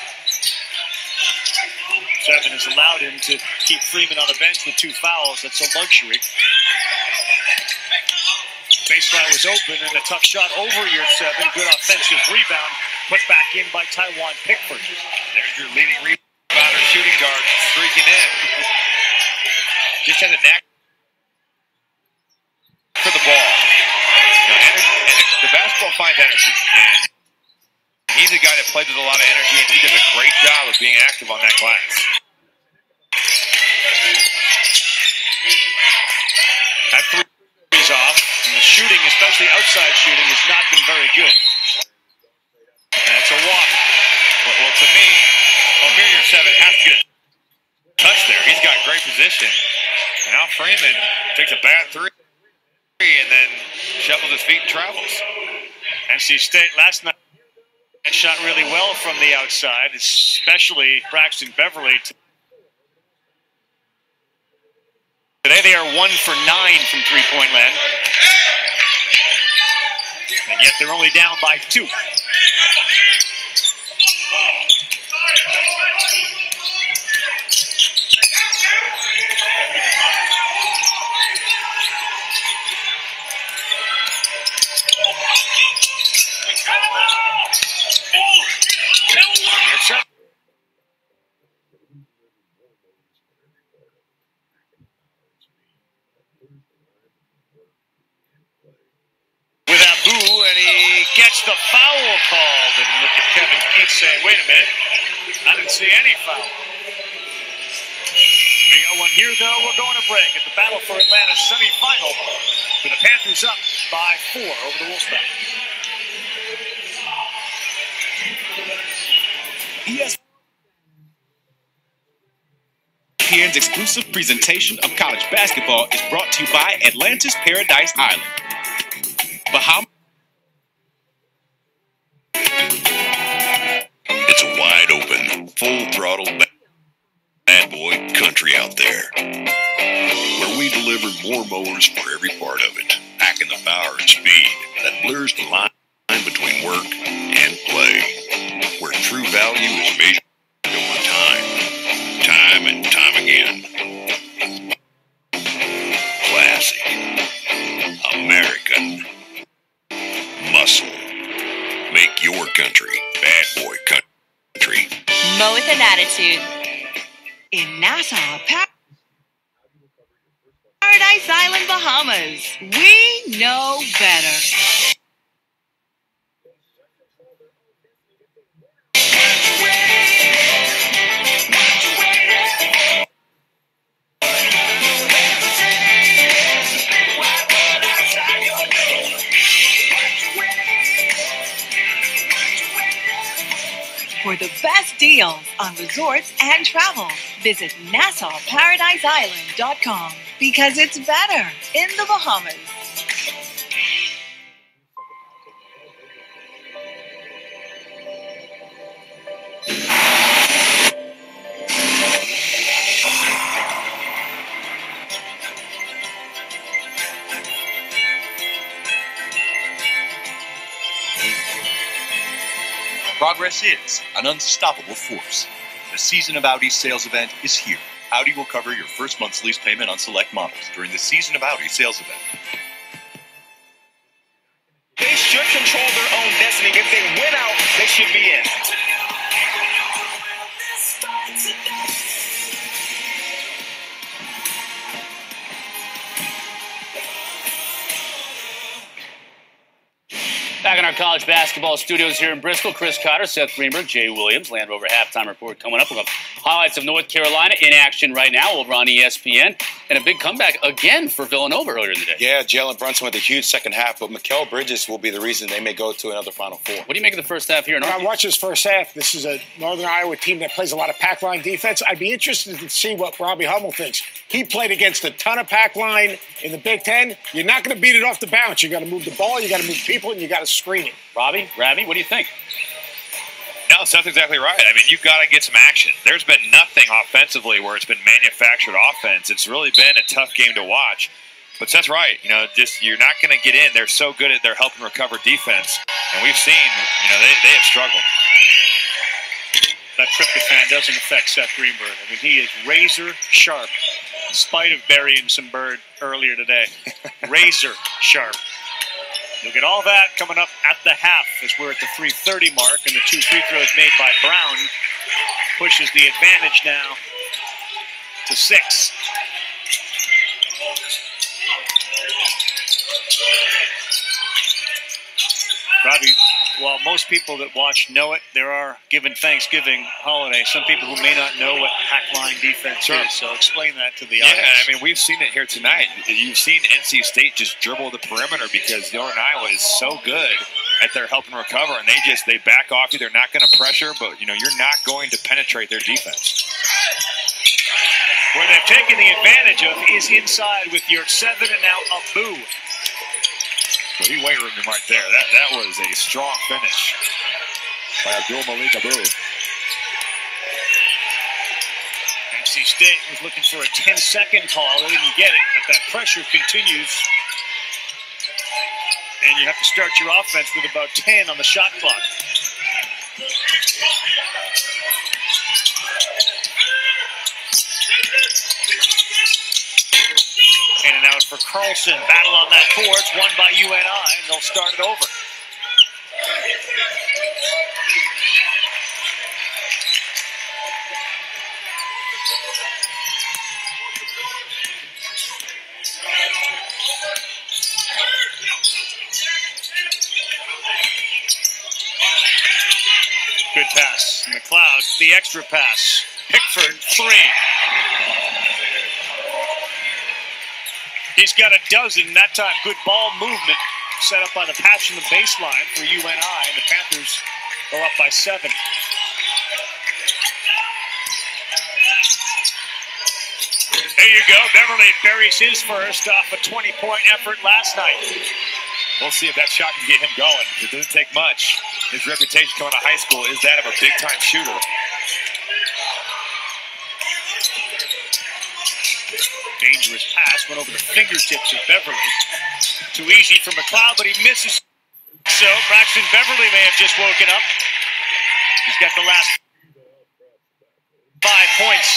7 has allowed him to keep Freeman on the bench with 2 fouls. That's a luxury. Baseline was open, and a tough shot over Yurtseven. Good offensive rebound, put back in by Taiwan Pickford. There's your leading rebounder, shooting guard, streaking in. Just had a knack for the ball. The basketball finds energy. And he's a guy that plays with a lot of energy, and he does a great job of being active on that glass. That 3 is off. And the shooting, especially outside shooting, has not been very good. That's a walk. Well, to me, Omar Yurtseven has to get a touch there. He's got great position. And now Freeman takes a bad 3 and then shuffles his feet and travels. NC State last night shot really well from the outside, especially Braxton Beverly. Today they are 1 for 9 from three-point land. And yet they're only down by 2. With Abu, and he gets the foul called. And look at Kevin Keats saying, wait a minute, I didn't see any foul. We got one here, though. We're going to break at the Battle for Atlanta semifinal, with the Panthers up by 4 over the Wolfpack. ESPN's exclusive presentation of college basketball is brought to you by Atlantis Paradise Island. Bahamas. It's a wide open, full throttle bad boy country out there, where we deliver more mowers for every part of it, packing the power and speed that blurs the line between work and play, where true value is measured over time and time again. Classic, American, muscle, make your country bad boy country. Mow with an attitude. In Nassau, Paradise Island, Bahamas, we know better. For the best deals on resorts and travel, visit NassauParadiseIsland.com because it's better in the Bahamas. Progress is an unstoppable force. The Season of Audi sales event is here. Audi will cover your first month's lease payment on select models during the Season of Audi sales event. They should control their own destiny. If they win out, they should be in. Back in our college basketball studios here in Bristol, Chris Cotter, Seth Greenberg, Jay Williams, Land Rover halftime report coming up. We'll have highlights of North Carolina in action right now over on ESPN, and a big comeback again for Villanova earlier in the day. Yeah, Jalen Brunson with a huge second half, but Mikal Bridges will be the reason they may go to another Final Four. What do you make of the first half here in I watched this first half. This is a Northern Iowa team that plays a lot of pack line defense. I'd be interested to see what Robbie Hummel thinks. He played against a ton of pack line in the Big Ten. You're not going to beat it off the bounce. You got to move the ball, you got to move people, and you got to screen it. Ravi, what do you think? No, Seth's exactly right. I mean, you've got to get some action. There's been nothing offensively where it's been manufactured offense. It's really been a tough game to watch. But Seth's right. You know, just you're not going to get in. They're so good at their help and recover defense. And we've seen, you know, they have struggled. That tryptophan doesn't affect Seth Greenberg. I mean, he is razor sharp, in spite of burying some bird earlier today. Razor sharp. You'll get all that coming up at the half as we're at the 3:30 mark, and the 2 free throws made by Brown pushes the advantage now to 6. Robbie, while most people that watch know it, there are, given Thanksgiving holiday, some people who may not know what pack line defense is. So explain that to the audience. Yeah, I mean, we've seen it here tonight. You've seen NC State just dribble the perimeter because Northern Iowa is so good at their help and recover, and they back off you. They're not going to pressure, but you know you're not going to penetrate their defense. Where they've taken the advantage of is inside with your 7, and now Abu. So he weight roomed him right there. That was a strong finish by Abdul Malik Abu. NC State was looking for a 10-second call. They didn't get it, but that pressure continues. And you have to start your offense with about 10 on the shot clock. In and out for Carlson. Battle on that board. It's won by UNI, and they'll start it over. Good pass. McLeod, the extra pass. Pickford, 3. He's got a dozen. That time, good ball movement set up by the patch in the baseline for UNI, and the Panthers go up by 7. There you go. Beverly buries his first off a 20-point effort last night. We'll see if that shot can get him going. It doesn't take much. His reputation coming out of high school is that of a big-time shooter. Dangerous pass went over the fingertips of Beverly. Too easy for McLeod, but he misses. So Braxton Beverly may have just woken up. He's got the last 5 points.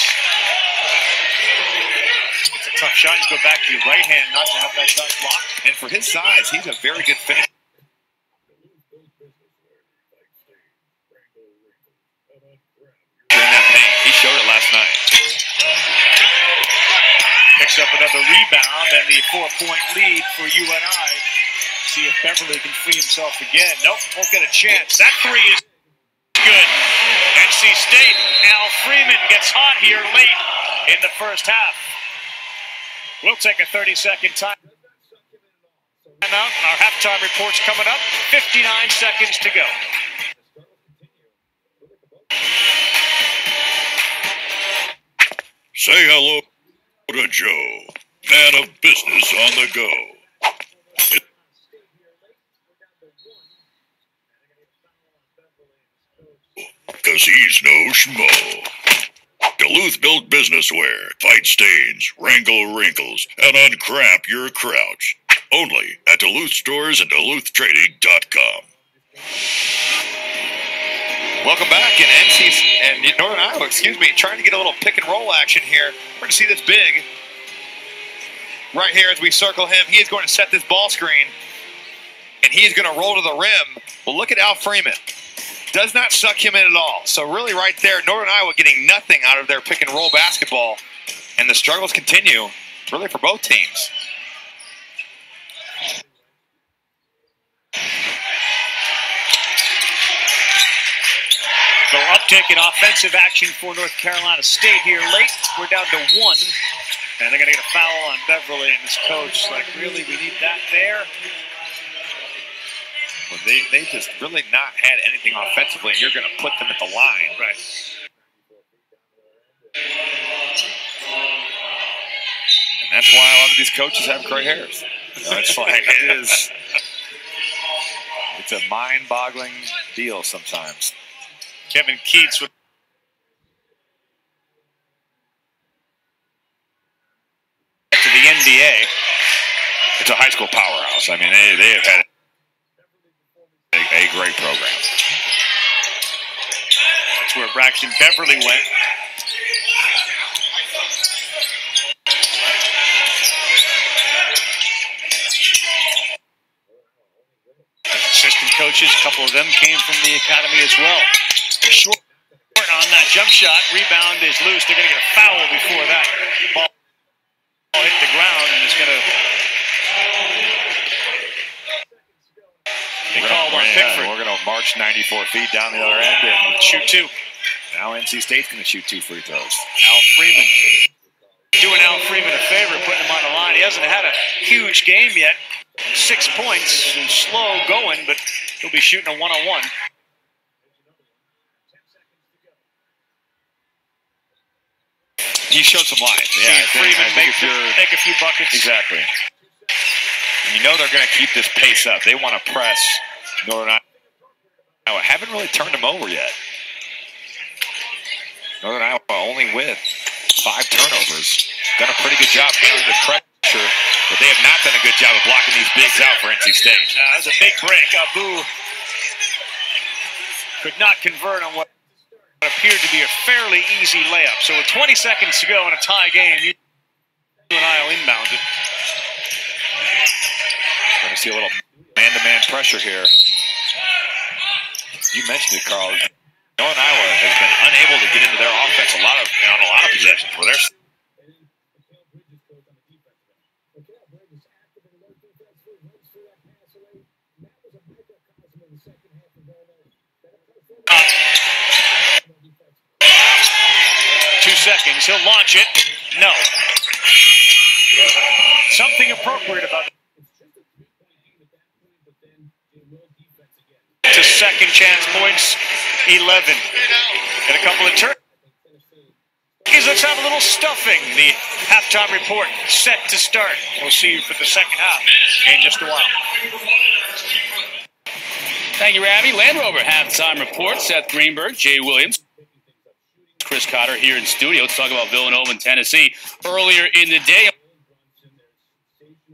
It's a tough shot. You go back to your right hand not to have that shot blocked. And for his size, he's a very good finisher. In that paint, he showed it last night. Picks up another rebound and the 4-point lead for UNI. See if Beverly can free himself again. Nope, won't get a chance. That 3 is good. NC State, Al Freeman gets hot here late in the first half. We'll take a 30-second time. Our halftime report's coming up. 59 seconds to go. Say hello to Joe, man of business on the go. Cause he's no schmo. Duluth built business wear, fight stains, wrangle wrinkles, and uncramp your crouch. Only at Duluth stores and DuluthTrading.com. Welcome back, and Northern Iowa, trying to get a little pick and roll action here. We're going to see this big right here as we circle him. He is going to set this ball screen, and he is going to roll to the rim. Well, look at Al Freeman. Does not suck him in at all. So really right there, Northern Iowa getting nothing out of their pick and roll basketball, and the struggles continue really for both teams. So uptick in offensive action for North Carolina State here late. We're down to 1. And they're going to get a foul on Beverly and his coach. Like, really, we need that there? Well, they just really not had anything offensively, and you're going to put them at the line. Right. And that's why a lot of these coaches have gray hairs. You know, it's like, it's a mind-boggling deal sometimes. Kevin Keats with to the NBA. It's a high school powerhouse. I mean, they have had a great program. That's where Braxton Beverly went. Assistant coaches, a couple of them came from the academy as well. Short on that jump shot. Rebound is loose. They're going to get a foul before that ball hit the ground, and it's going to we're going to march 94 feet down the other end and shoot 2. Now NC State's going to shoot 2 free throws. Al Freeman doing Al Freeman a favor, putting him on the line. He hasn't had a huge game yet. 6 points and slow going, but he'll be shooting a one-on-one. He showed some life. Yeah, Freeman make a few buckets. Exactly. And you know they're going to keep this pace up. They want to press Northern Iowa. Haven't really turned them over yet. Northern Iowa only with 5 turnovers. Done a pretty good job handling this pressure, but they have not done a good job of blocking these bigs out for NC State. That was a big break. Abu could not convert on what appeared to be a fairly easy layup. So with 20 seconds to go in a tie game, UNI inbounds it. We're going to see a little man-to-man pressure here. You mentioned it, Carl. Northern Iowa has been unable to get into their offense on a lot of possessions where they're seconds. He'll launch it. No. Something appropriate about it. To second chance points, 11. And a couple of turns. Let's have a little stuffing. The halftime report set to start. We'll see you for the second half in just a while. Thank you, Ravi. Land Rover halftime report. Seth Greenberg, Jay Williams, Chris Cotter here in studio. Let's talk about Villanova and Tennessee. Earlier in the day,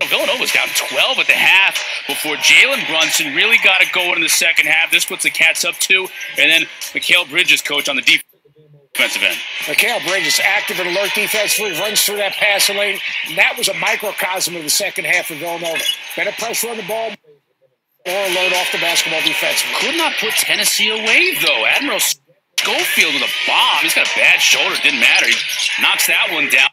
Villanova was down 12 at the half before Jalen Brunson really got it going in the second half. This puts the Cats up 2, and then Mikal Bridges, coach, on the defensive end. Mikal Bridges, active and alert defensively, runs through that passing lane. And that was a microcosm of the second half of Villanova. Better pressure on the ball, more alert off the basketball defensively. Could not put Tennessee away, though. Admiral Schofield with a bomb. He's got a bad shoulder. Didn't matter. He knocks that one down.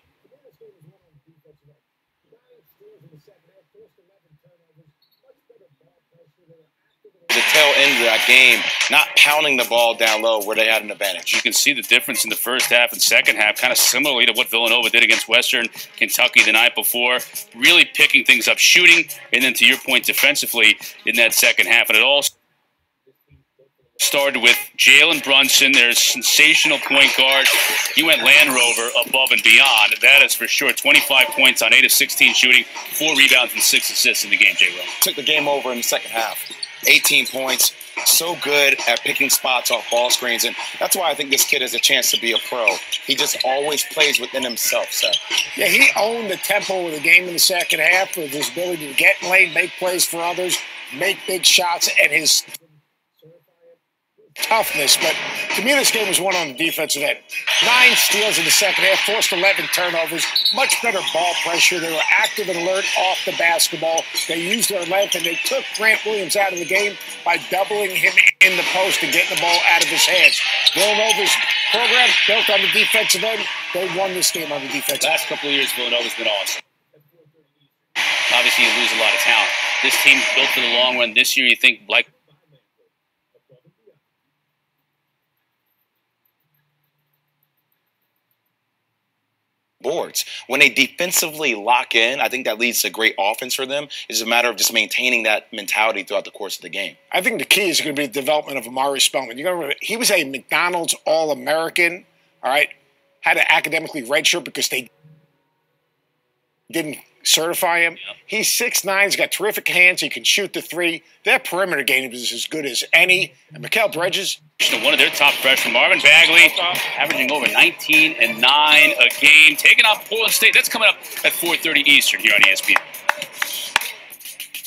The tail end of that game, not pounding the ball down low where they had an advantage. You can see the difference in the first half and second half, kind of similarly to what Villanova did against Western Kentucky the night before, really picking things up, shooting, and then to your point, defensively in that second half. And it all started with Jalen Brunson, their sensational point guard. He went Land Rover above and beyond. That is for sure. 25 points on 8 of 16 shooting, 4 rebounds and 6 assists in the game, Jay Will. Took the game over in the second half. 18 points, so good at picking spots off ball screens, and that's why I think this kid has a chance to be a pro. He just always plays within himself, Seth. Yeah, he owned the tempo of the game in the second half with his ability to get in lane, make plays for others, make big shots, and his toughness. But to me, this game was won on the defensive end. 9 steals in the second half, forced 11 turnovers, much better ball pressure. They were active and alert off the basketball. They used their length, and they took Grant Williams out of the game by doubling him in the post and getting the ball out of his hands. Villanova's program built on the defensive end. They won this game on the defensive end. Last couple of years, Villanova's been awesome. Obviously, you lose a lot of talent. This team's built for the long run. This year, you think like boards. When they defensively lock in, I think that leads to great offense for them. It's a matter of just maintaining that mentality throughout the course of the game. I think the key is going to be the development of Amari Spellman. You got to remember, he was a McDonald's All-American, all right? Had to academically redshirt because they didn't certify him. Yep. He's 6'9", he's got terrific hands, he can shoot the three. Their perimeter game is as good as any. And Mikal Bridges, one of their top freshmen, Marvin Bagley, averaging over 19 and 9 a game, taking off Portland State. That's coming up at 4:30 Eastern here on ESPN.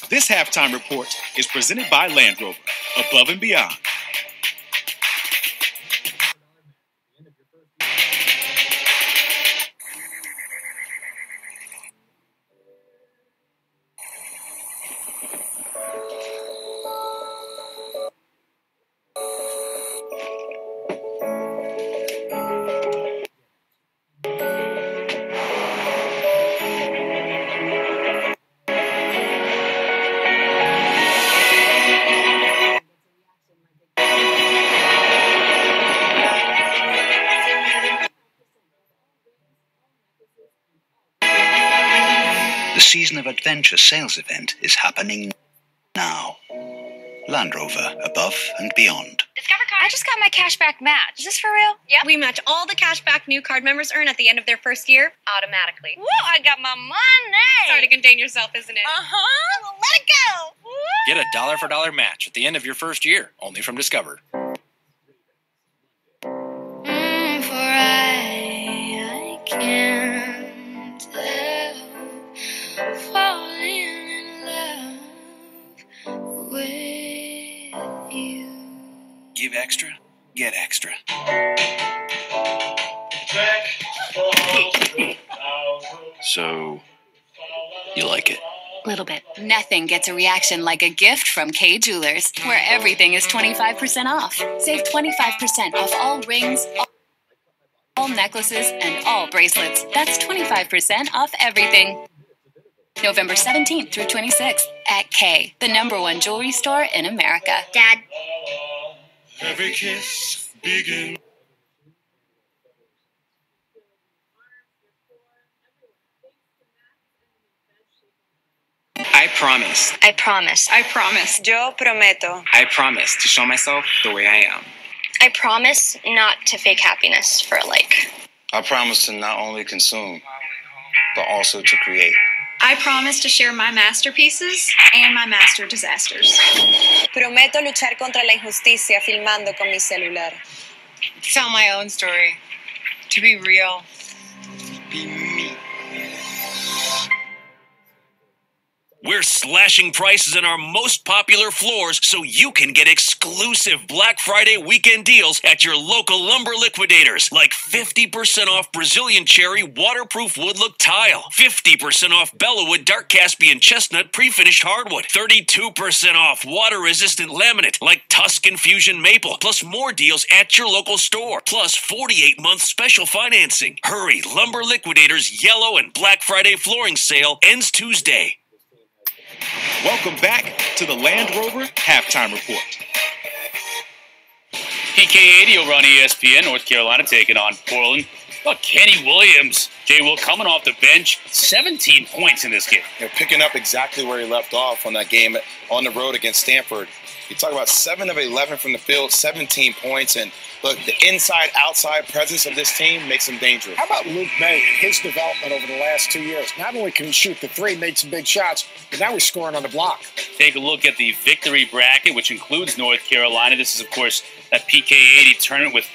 This halftime report is presented by Land Rover, above and beyond. The season of adventure sales event is happening now. Land Rover, above and beyond. Discover Card. I just got my cashback match. Is this for real? Yep. We match all the cashback new card members earn at the end of their first year automatically. Woo, I got my money. It's hard to contain yourself, isn't it? Uh-huh. Well, let it go. Woo. Get a dollar-for-dollar match at the end of your first year, only from Discover. For I can't help falling in love with you. Give extra, get extra. So, you like it? Little bit. Nothing gets a reaction like a gift from Kay Jewelers, where everything is 25% off. Save 25% off all rings, all necklaces, and all bracelets. That's 25% off everything. November 17th through 26th at Kay, the #1 jewelry store in America. Dad. Every kiss begins. promise. I promise. I promise. Yo prometo. I promise to show myself the way I am. I promise not to fake happiness for a like. I promise to not only consume, but also to create. I promise to share my masterpieces and my master disasters. Prometo luchar contra la injusticia filmando con mi celular. Tell my own story. To be real. Be me. We're slashing prices on our most popular floors so you can get exclusive Black Friday weekend deals at your local lumber liquidators, like 50% off Brazilian cherry waterproof wood look tile, 50% off Bellawood dark Caspian chestnut pre-finished hardwood, 32% off water-resistant laminate like Tuscan Fusion maple, plus more deals at your local store, plus 48-month special financing. Hurry, Lumber Liquidators Yellow and Black Friday flooring sale ends Tuesday. Welcome back to the Land Rover Halftime Report. PK80 over on ESPN, North Carolina taking on Portland. Oh, Kenny Williams, Jay Will coming off the bench, 17 points in this game. They're picking up exactly where he left off on that game on the road against Stanford. You talk about 7 of 11 from the field, 17 points, and look, the inside-outside presence of this team makes them dangerous. How about Luke May and his development over the last 2 years? Not only can he shoot the three, made some big shots, but now he's scoring on the block. Take a look at the victory bracket, which includes North Carolina. This is, of course, that PK80 tournament with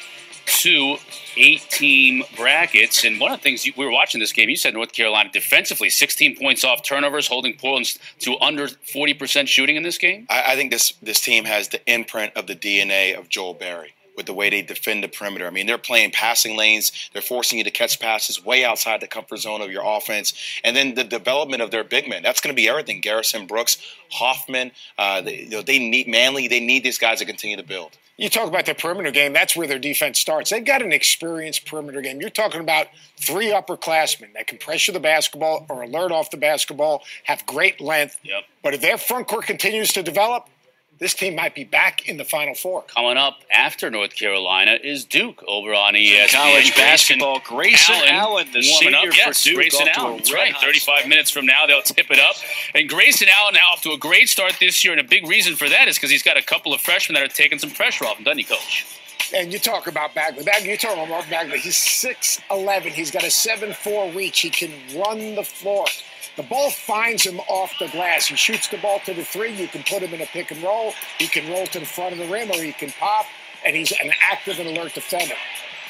2 8-team brackets. And one of the things we were watching this game, you said North Carolina defensively, 16 points off turnovers, holding Portland to under 40% shooting in this game. I think this team has the imprint of the DNA of Joel Berry with the way they defend the perimeter. I mean, they're playing passing lanes. They're forcing you to catch passes way outside the comfort zone of your offense. And then the development of their big men. That's going to be everything. Garrison Brooks, Hoffman, they need Manley. They need these guys to continue to build. You talk about their perimeter game, that's where their defense starts. They've got an experienced perimeter game. You're talking about 3 upperclassmen that can pressure the basketball or alert off the basketball, have great length. Yep. But if their front court continues to develop, this team might be back in the Final Four. Coming up after North Carolina is Duke over on ESPN. College basketball, Grayson Allen, the senior up. Yes, for Duke. Grayson Allen, that's right. 35 minutes from now, they'll tip it up. And Grayson Allen now off to a great start this year, and a big reason for that is because he's got a couple of freshmen that are taking some pressure off him, doesn't he, Coach? And you talk about Bagley. You're talking about Mark Bagley. He's 6'11". He's got a 7'4" reach. He can run the floor. The ball finds him off the glass. He shoots the ball to the 3. You can put him in a pick and roll. He can roll to the front of the rim, or he can pop, and he's an active and alert defender.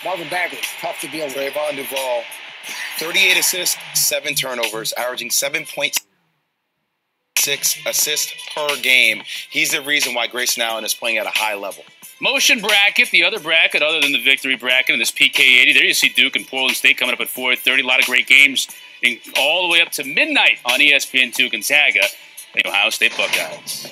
Marvin Bagley, tough to deal with. Trayvon Duval, 38 assists, 7 turnovers, averaging 7.6 assists per game. He's the reason why Grayson Allen is playing at a high level. Motion bracket, the other bracket other than the victory bracket, and this PK80. There you see Duke and Portland State coming up at 4:30. A lot of great games all the way up to midnight on ESPN2 Gonzaga and Ohio State Buckeyes.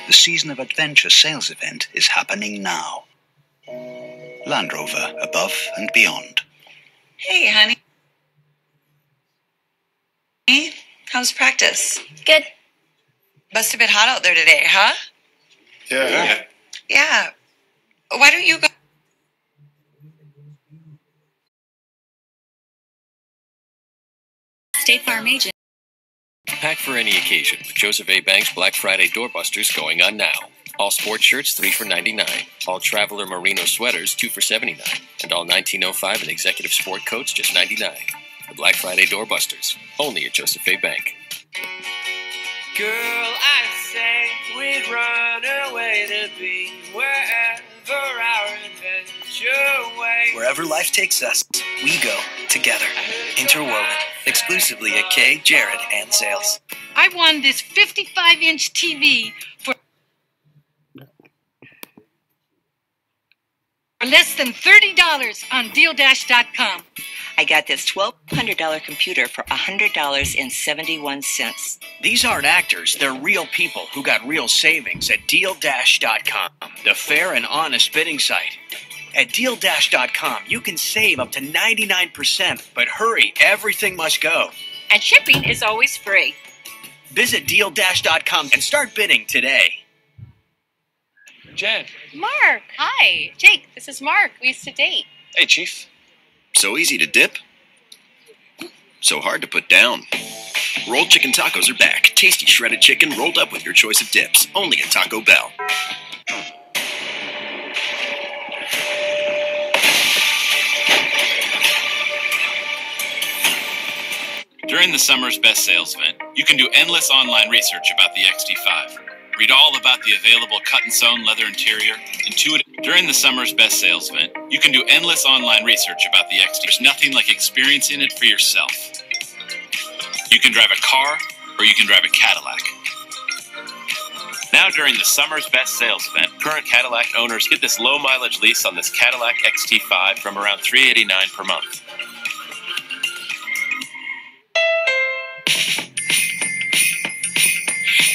The Season of Adventure sales event is happening now. Land Rover, above and beyond. Hey, honey. Hey, how's practice? Good. Must have been hot out there today, huh? Yeah. Yeah. Why don't you go? State Farm agent. Pack for any occasion with Joseph A. Banks Black Friday doorbusters going on now. All sports shirts, 3 for $99. All Traveler Merino sweaters, 2 for $79. And all 1905 and executive sport coats, just $99. The Black Friday doorbusters, only at Joseph A. Bank. Girl, I say we'd run away to be wherever our adventure waits. Wherever life takes us, we go together. Interwoven, exclusively at Kay, Jared, and Sales. I won this 55-inch TV for less than $30 on DealDash.com. I got this $1,200 computer for $100.71. These aren't actors, they're real people who got real savings at DealDash.com, the fair and honest bidding site. At DealDash.com, you can save up to 99%, but hurry, everything must go. And shipping is always free. Visit DealDash.com and start bidding today. Jen. Mark, hi. Jake, this is Mark. We used to date. Hey, Chief. So easy to dip, so hard to put down. Rolled chicken tacos are back. Tasty shredded chicken rolled up with your choice of dips. Only at Taco Bell. During the summer's best sales event, you can do endless online research about the XT5. Read all about the available cut-and-sewn leather interior, intuitive. During the summer's best sales event, you can do endless online research about the XT. There's nothing like experiencing it for yourself. You can drive a car, or you can drive a Cadillac. Now during the summer's best sales event, current Cadillac owners get this low-mileage lease on this Cadillac XT5 from around $389 per month.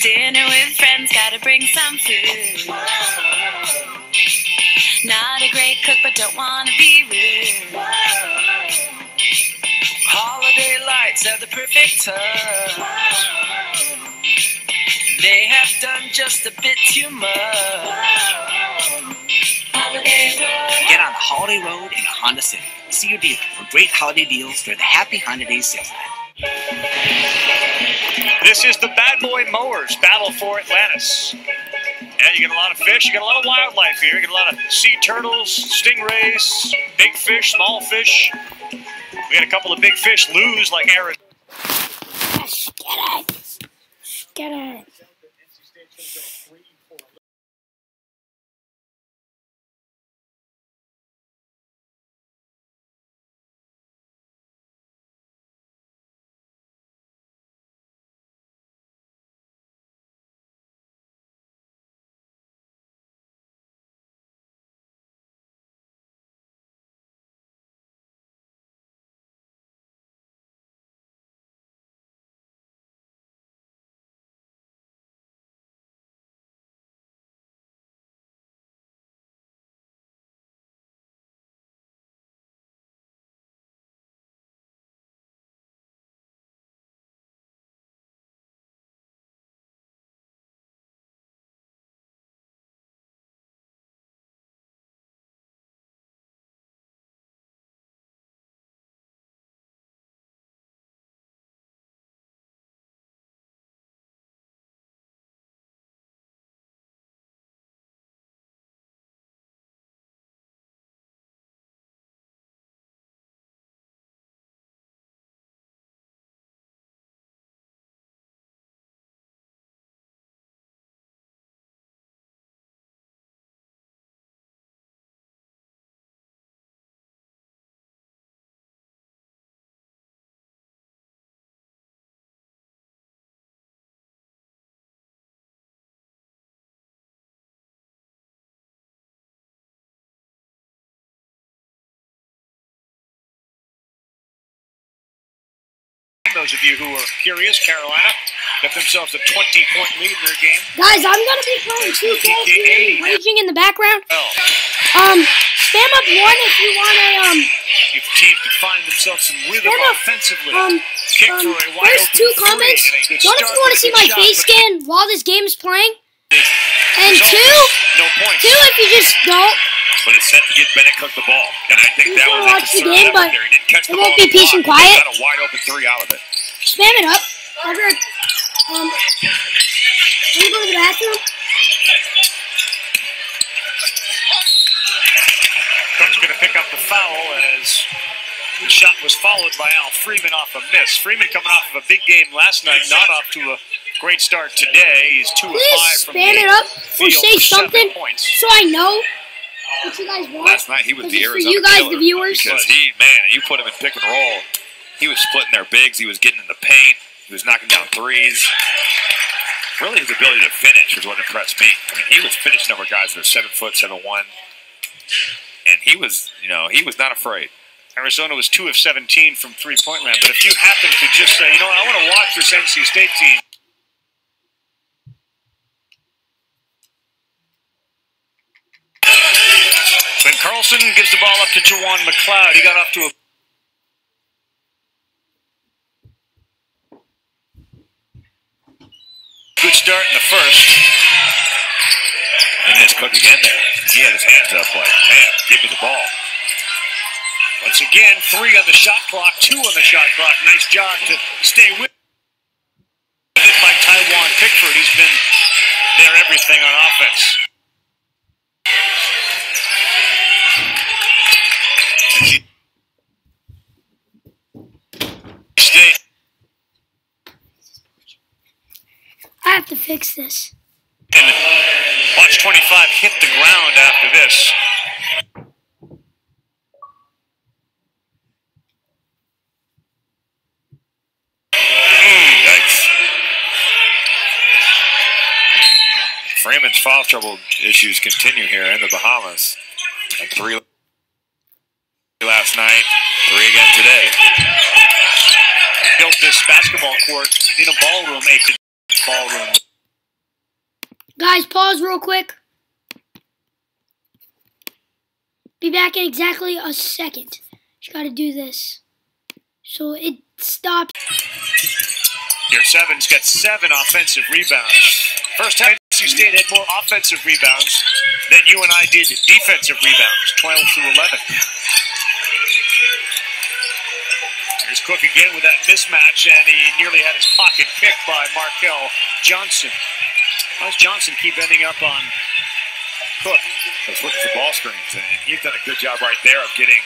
Dinner with friends, gotta bring some food. Not a great cook, but don't wanna be rude. Holiday lights are the perfect time. They have done just a bit too much. Get on the Holiday Road in Honda City. See your dealer for great holiday deals during the Happy Honda Days sales event. This is the Bad Boy Mowers Battle for Atlantis. And you get a lot of fish, you get a lot of wildlife here. You get a lot of sea turtles, stingrays, big fish, small fish. We had a couple of big fish lose like Arizona. Yes, get it. Get it. Those of you who are curious, Carolina got themselves a 20-point lead in their game. Guys, I'm going to be playing 2K raging in the background. Spam up 1 if you want to, if the team can find themselves some rhythm offensively. Kick for a wide there's open 2 comments. One if you want to see my face scan while this game is playing. And 2 if you just don't. But it's set to get Bennett Cook the ball. And I think that was a watch the game, but there. He didn't catch the it won't ball be peace and quiet. He got a wide open 3 out of it. Spam it up. Can you go to the bathroom? Cook's going to pick up the foul as the shot was followed by Al Freeman off a miss. Freeman coming off of a big game last night, not off to a great start today. He's 2 of 5 from the spam it up or field say for 7 something points. so I know what you guys want. Last night he was the Arizona for you guys, killer the viewers. because you put him in pick and roll. He was splitting their bigs. He was getting in the paint. He was knocking down threes. Really, his ability to finish was what impressed me. I mean, he was finishing over guys that are 7 foot, 7'1", and he was not afraid. Arizona was 2 of 17 from three-point land. But if you happen to just say, you know what, I want to watch this NC State team. Ben Carlson gives the ball up to Jawan McLeod. He got off to a good start in the first. And this Cook again there. He had his hands up like, man, give me the ball. Once again, 3 on the shot clock, 2 on the shot clock. Nice job to stay with it by Taiwan Pickford. He's been their everything on offense. State. I have to fix this. And watch 25 hit the ground after this. Yikes. Freeman's foul trouble issues continue here in the Bahamas. And 3 last night, 3 again today. Built this basketball court in a ballroom, ballroom. Guys, pause real quick. Be back in exactly a second. Just gotta do this. So it stops. Your Sevens got 7 offensive rebounds. First time NC State had more offensive rebounds than UNI did defensive rebounds, 12 to 11. Here's Cook again with that mismatch, and he nearly had his pocket picked by Markel Johnson. How does Johnson keep ending up on Cook? Let's look at the ball screens, and he's done a good job right there of getting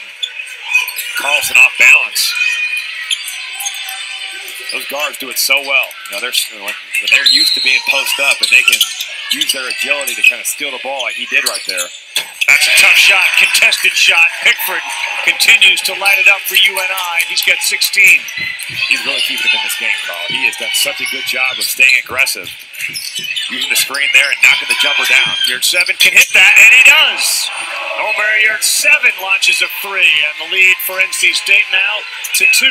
Carlson off balance. Those guards do it so well. You know, when they're used to being post up and they can use their agility to kind of steal the ball like he did right there. That's a tough shot, contested shot. Pickford continues to light it up for UNI. He's got 16. He's really keeping him in this game, Carl. He has done such a good job of staying aggressive, using the screen there and knocking the jumper down. Yard 7 can hit that, and he does. Omer Yard 7 launches a 3, and the lead for NC State now to 2.